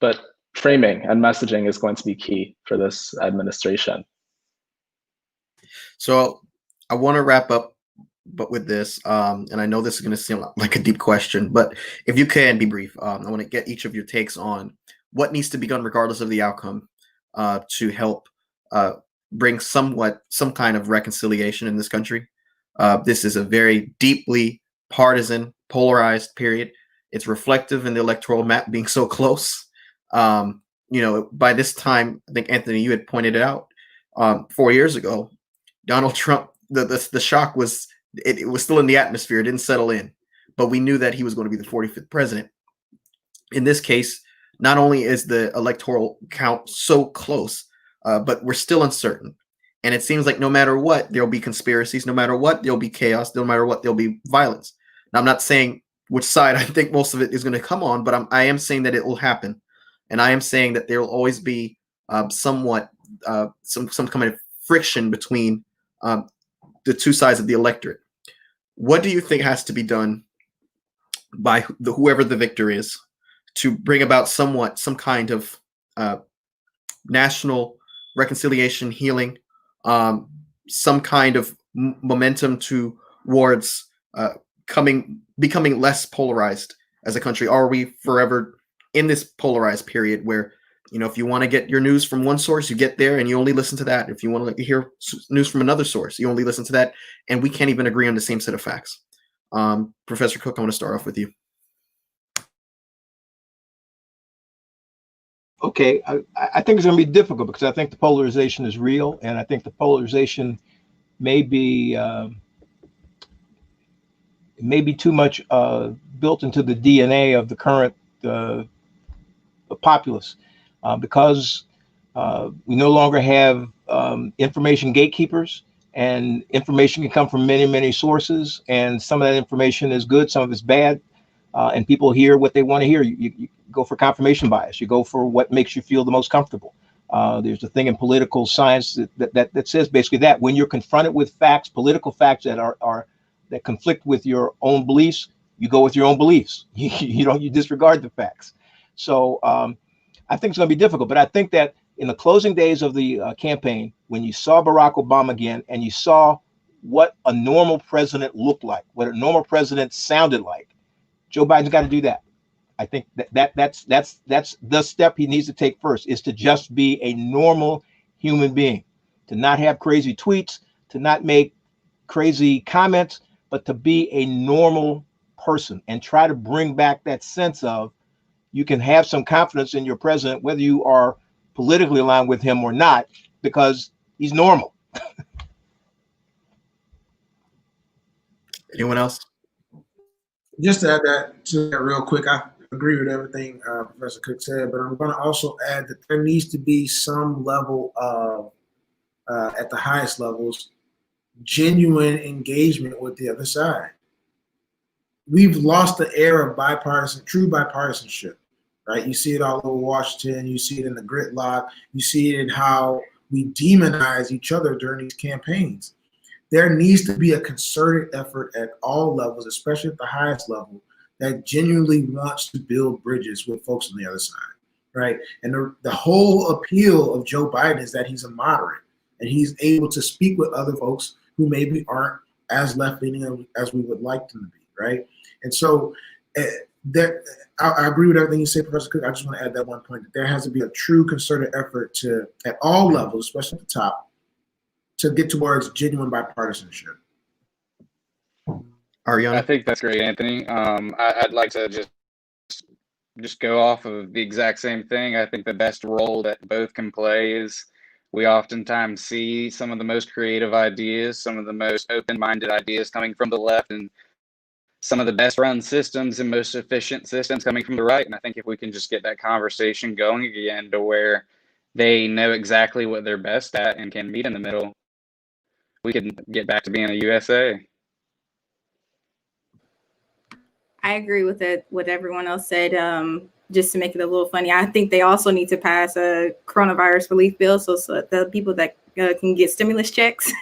but framing and messaging is going to be key for this administration. So I want to wrap up with this, and I know this is going to seem like a deep question, but if you can be brief, I want to get each of your takes on what needs to be done regardless of the outcome to help bring some kind of reconciliation in this country. This is a very deeply partisan, polarized period. It's reflective in the electoral map being so close. By this time, I think, Anthony, you had pointed it out 4 years ago, Donald Trump, the shock was, it was still in the atmosphere. It didn't settle in, but we knew that he was going to be the 45th president. In this case, not only is the electoral count so close, but we're still uncertain. And it seems like no matter what, there'll be conspiracies. No matter what, there'll be chaos. No matter what, there'll be violence. Now, I'm not saying which side I think most of it is going to come on, but I am saying that it will happen. And I am saying that there will always be some kind of friction between the two sides of the electorate. What do you think has to be done by whoever the victor is to bring about some kind of national reconciliation, healing, some kind of momentum towards becoming less polarized as a country? Are we forever in this polarized period where, if you want to get your news from one source, you get there and you only listen to that. If you want to hear news from another source, you only listen to that, and we can't even agree on the same set of facts? Professor Cook, I want to start off with you. Okay, I think it's going to be difficult because I think the polarization is real, and I think the polarization may be too much built into the DNA of the current populace, because we no longer have information gatekeepers, and information can come from many, many sources, and some of that information is good, some of it's bad, and people hear what they want to hear. You go for confirmation bias. You go for what makes you feel the most comfortable. There's a thing in political science that says basically that when you're confronted with facts, political facts that are that conflict with your own beliefs, you go with your own beliefs. You disregard the facts. So I think it's going to be difficult. But I think that in the closing days of the campaign, when you saw Barack Obama again and you saw what a normal president looked like, what a normal president sounded like, Joe Biden's got to do that. I think that's the step he needs to take first, is to just be a normal human being, to not have crazy tweets, to not make crazy comments, but to be a normal person and try to bring back that sense of you can have some confidence in your president, whether you are politically aligned with him or not, because he's normal. Anyone else? Just to add that to that real quick, I agree with everything Professor Cook said, but I'm going to also add that there needs to be some level of, at the highest levels, genuine engagement with the other side. We've lost the era of true bipartisanship, right? You see it all over Washington. You see it in the gridlock. You see it in how we demonize each other during these campaigns. There needs to be a concerted effort at all levels, especially at the highest level, that genuinely wants to build bridges with folks on the other side, right? And the whole appeal of Joe Biden is that he's a moderate and he's able to speak with other folks who maybe aren't as left-leaning as we would like them to be, right? And so I agree with everything you say, Professor Cook. I just want to add that one point, that there has to be a true concerted effort at all levels, especially at the top, to get towards genuine bipartisanship. Ariana? I think that's great, Anthony. I'd like to just go off of the exact same thing. I think the best role that both can play is we oftentimes see some of the most creative ideas, some of the most open-minded ideas coming from the left, and some of the best run systems and most efficient systems coming from the right. And I think if we can just get that conversation going again to where they know exactly what they're best at and can meet in the middle, we can get back to being a USA. I agree with it, what everyone else said. Just to make it a little funny, I think they also need to pass a coronavirus relief bill so the people that can get stimulus checks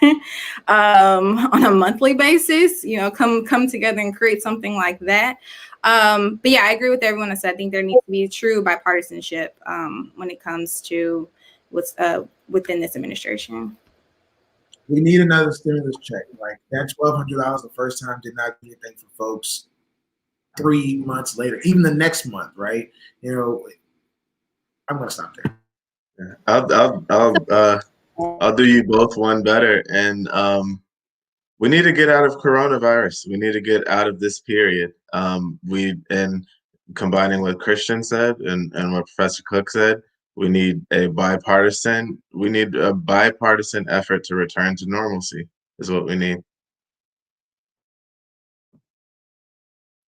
on a monthly basis, come together and create something like that. But yeah, I agree with everyone else. I think there needs to be true bipartisanship when it comes to what's within this administration. We need another stimulus check. Like that $1,200 the first time did not do anything for folks. 3 months later, even the next month, right? I'm gonna stop there. Yeah. I'll do you both one better, and we need to get out of coronavirus. We need to get out of this period. And combining what Christian said and what Professor Cook said, we need a bipartisan effort to return to normalcy is what we need.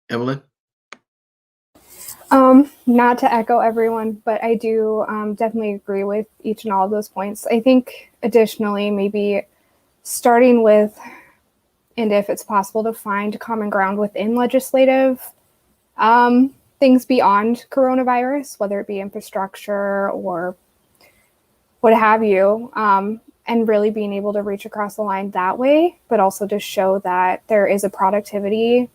Evelyn? Not to echo everyone, but I do definitely agree with each and all of those points. I think additionally, maybe starting with, and if it's possible to find common ground within legislative things beyond coronavirus, whether it be infrastructure or what have you, and really being able to reach across the line that way, but also to show that there is a productivity,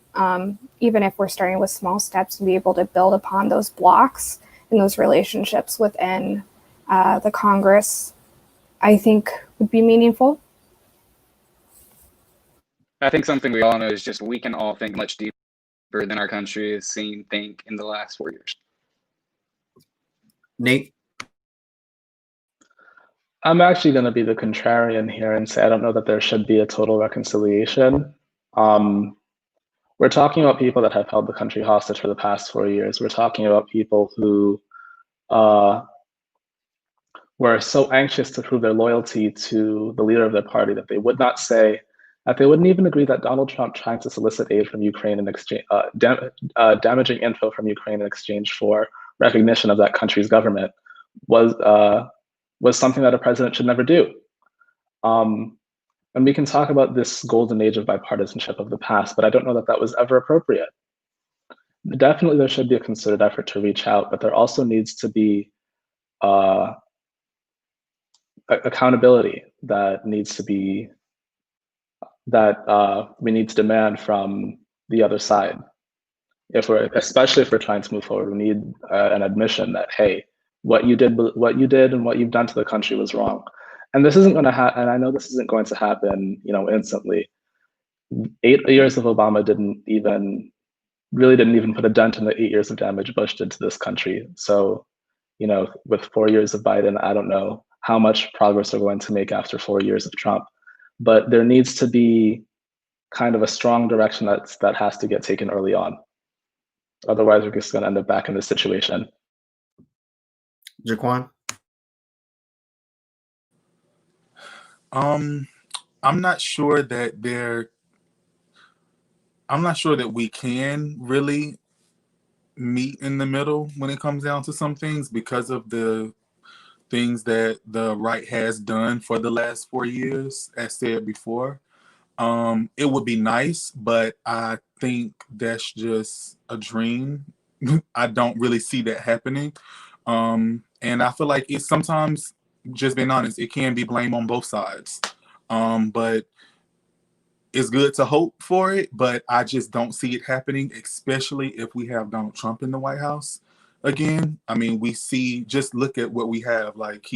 even if we're starting with small steps, to be able to build upon those blocks and those relationships within the Congress, I think would be meaningful. I think something we all know is just we can all think much deeper than our country has seen think in the last 4 years. Nate? I'm actually going to be the contrarian here and say I don't know that there should be a total reconciliation. We're talking about people that have held the country hostage for the past 4 years. We're talking about people who were so anxious to prove their loyalty to the leader of their party that they would not say, that they wouldn't even agree that Donald Trump trying to solicit aid from Ukraine in exchange, damaging info from Ukraine in exchange for recognition of that country's government was something that a president should never do. And we can talk about this golden age of bipartisanship of the past, but I don't know that that was ever appropriate. Definitely there should be a concerted effort to reach out, but there also needs to be accountability that needs to be that we need to demand from the other side. Especially if we're trying to move forward, we need an admission that, hey, what you did and what you've done to the country was wrong. And this isn't going to happen. And I know this isn't going to happen, instantly. 8 years of Obama didn't even put a dent in the 8 years of damage Bush did to this country. So, with 4 years of Biden, I don't know how much progress we're going to make after 4 years of Trump. But there needs to be kind of a strong direction that has to get taken early on. Otherwise, we're just going to end up back in this situation. Jaquan? I'm not sure that we can really meet in the middle when it comes down to some things because of the things that the right has done for the last 4 years, as said before. It would be nice, but I think that's just a dream. I don't really see that happening. And I feel like it's sometimes, just being honest, it can be blame on both sides. But it's good to hope for it, but I just don't see it happening, especially if we have Donald Trump in the White House again. I mean, just look at what we have, like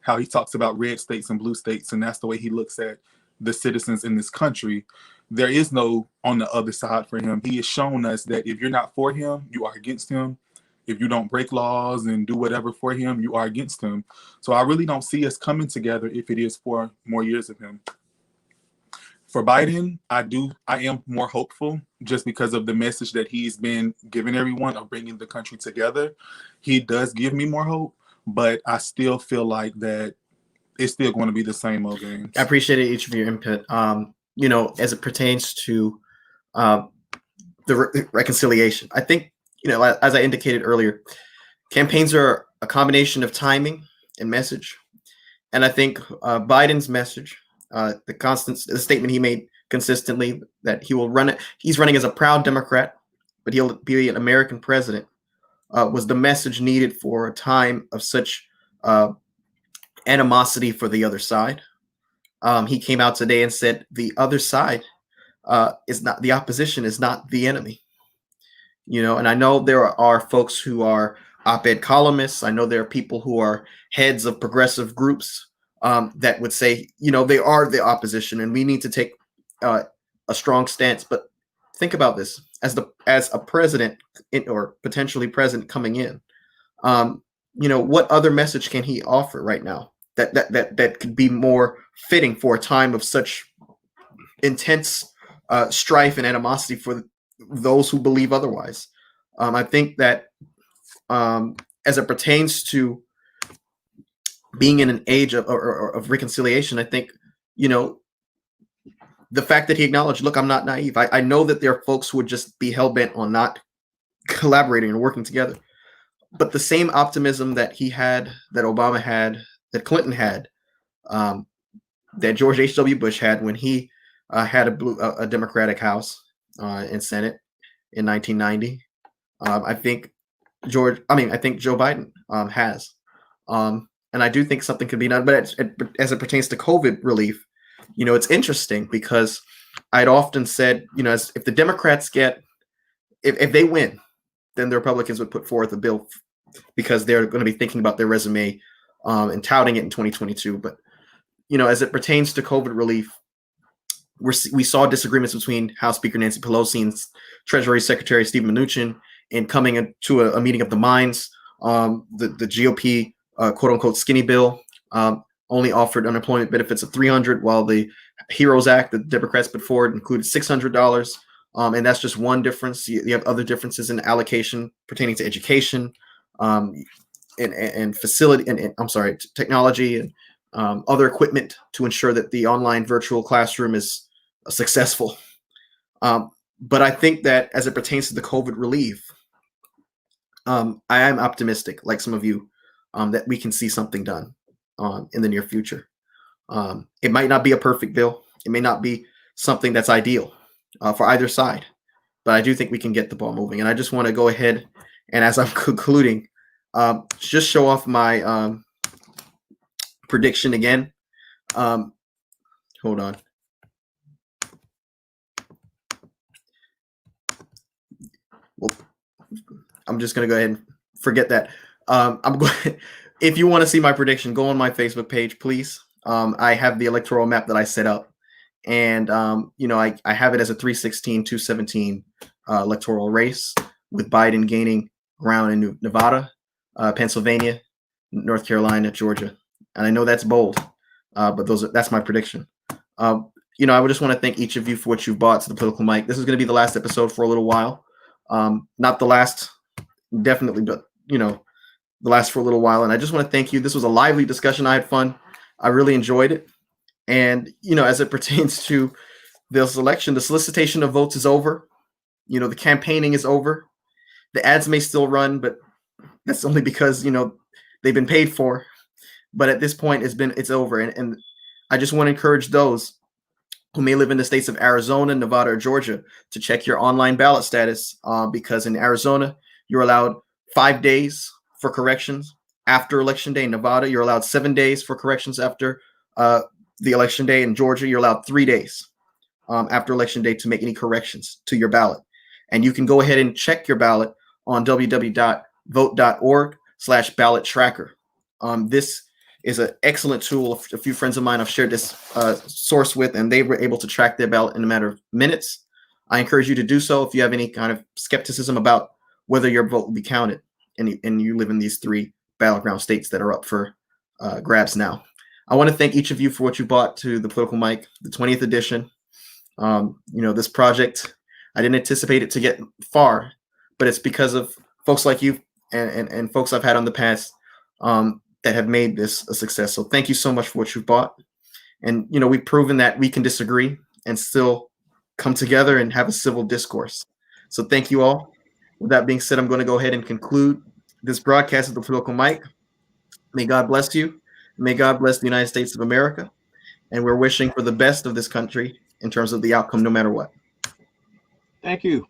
how he talks about red states and blue states, and that's the way he looks at the citizens in this country. There is no on the other side for him. He has shown us that if you're not for him, you are against him. If you don't break laws and do whatever for him, you are against him. So I really don't see us coming together if it is 4 more years of him. For Biden, I am more hopeful just because of the message that he's been giving everyone of bringing the country together. He does give me more hope, but I still feel like that it's still going to be the same old games. I appreciate each of your input. As it pertains to the reconciliation, I think, as I indicated earlier, campaigns are a combination of timing and message. And I think Biden's message, the statement he made consistently that he will run it, he's running as a proud Democrat, but he'll be an American president, was the message needed for a time of such animosity for the other side. He came out today and said the other side is not the opposition, is not the enemy. And I know there are folks who are op-ed columnists. I know there are people who are heads of progressive groups that would say, they are the opposition, and we need to take a strong stance. But think about this: as a president or potentially president coming in, what other message can he offer right now that could be more fitting for a time of such intense strife and animosity for those who believe otherwise? I think that as it pertains to being in an age of reconciliation, I think, the fact that he acknowledged, look, I'm not naive. I know that there are folks who would just be hell-bent on not collaborating and working together. But the same optimism that he had, that Obama had, that Clinton had, that George H.W. Bush had when he had a Democratic House and Senate in 1990. I think Joe Biden has. And I do think something could be done. But as it pertains to COVID relief, it's interesting because I'd often said, if the Democrats if they win, then the Republicans would put forth a bill because they're going to be thinking about their resume and touting it in 2022. But, as it pertains to COVID relief, we saw disagreements between House Speaker Nancy Pelosi and Treasury Secretary Steve Mnuchin in coming to a meeting of the minds. The GOP quote unquote skinny bill only offered unemployment benefits of $300, while the HEROES Act that the Democrats put forward included $600. And that's just one difference. You have other differences in allocation pertaining to education and facility and technology and other equipment to ensure that the online virtual classroom is successful. But I think that as it pertains to the COVID relief, I am optimistic, like some of you, that we can see something done in the near future. It might not be a perfect bill. It may not be something that's ideal for either side, but I do think we can get the ball moving. And I just want to go ahead and, as I'm concluding, just show off my prediction again. Hold on. well, I'm just going to go ahead and forget that. I'm going. If you want to see my prediction, go on my Facebook page, please. I have the electoral map that I set up, and I have it as a 316-217 electoral race, with Biden gaining ground in Nevada, Pennsylvania, North Carolina, Georgia. And I know that's bold, but that's my prediction. I would just want to thank each of you for what you've brought to the Political Mic. This is going to be the last episode for a little while. Not the last, definitely, but the last for a little while. And I just want to thank you. This was a lively discussion. I had fun. I really enjoyed it. And as it pertains to this election, the solicitation of votes is over. The campaigning is over. The ads may still run, but that's only because they've been paid for. But at this point, it's over. And I just want to encourage those who may live in the states of Arizona, Nevada, or Georgia to check your online ballot status, because in Arizona, you're allowed 5 days for corrections after Election Day. In Nevada, you're allowed 7 days for corrections after the Election Day. In Georgia, you're allowed 3 days after Election Day to make any corrections to your ballot. And you can go ahead and check your ballot on www.vote.org/ballot tracker. This is an excellent tool. A few friends of mine I've shared this source with, and they were able to track their ballot in a matter of minutes. I encourage you to do so if you have any kind of skepticism about whether your vote will be counted, and you live in these 3 battleground states that are up for grabs now. I want to thank each of you for what you brought to the Political Mic, the 20th edition. This project, I didn't anticipate it to get far, but it's because of folks like you and folks I've had on the past that have made this a success. So thank you so much for what you've bought. And, we've proven that we can disagree and still come together and have a civil discourse. So thank you all. With that being said, I'm going to go ahead and conclude this broadcast of the Political Mic. May God bless you. May God bless the United States of America. And we're wishing for the best of this country in terms of the outcome, no matter what. Thank you.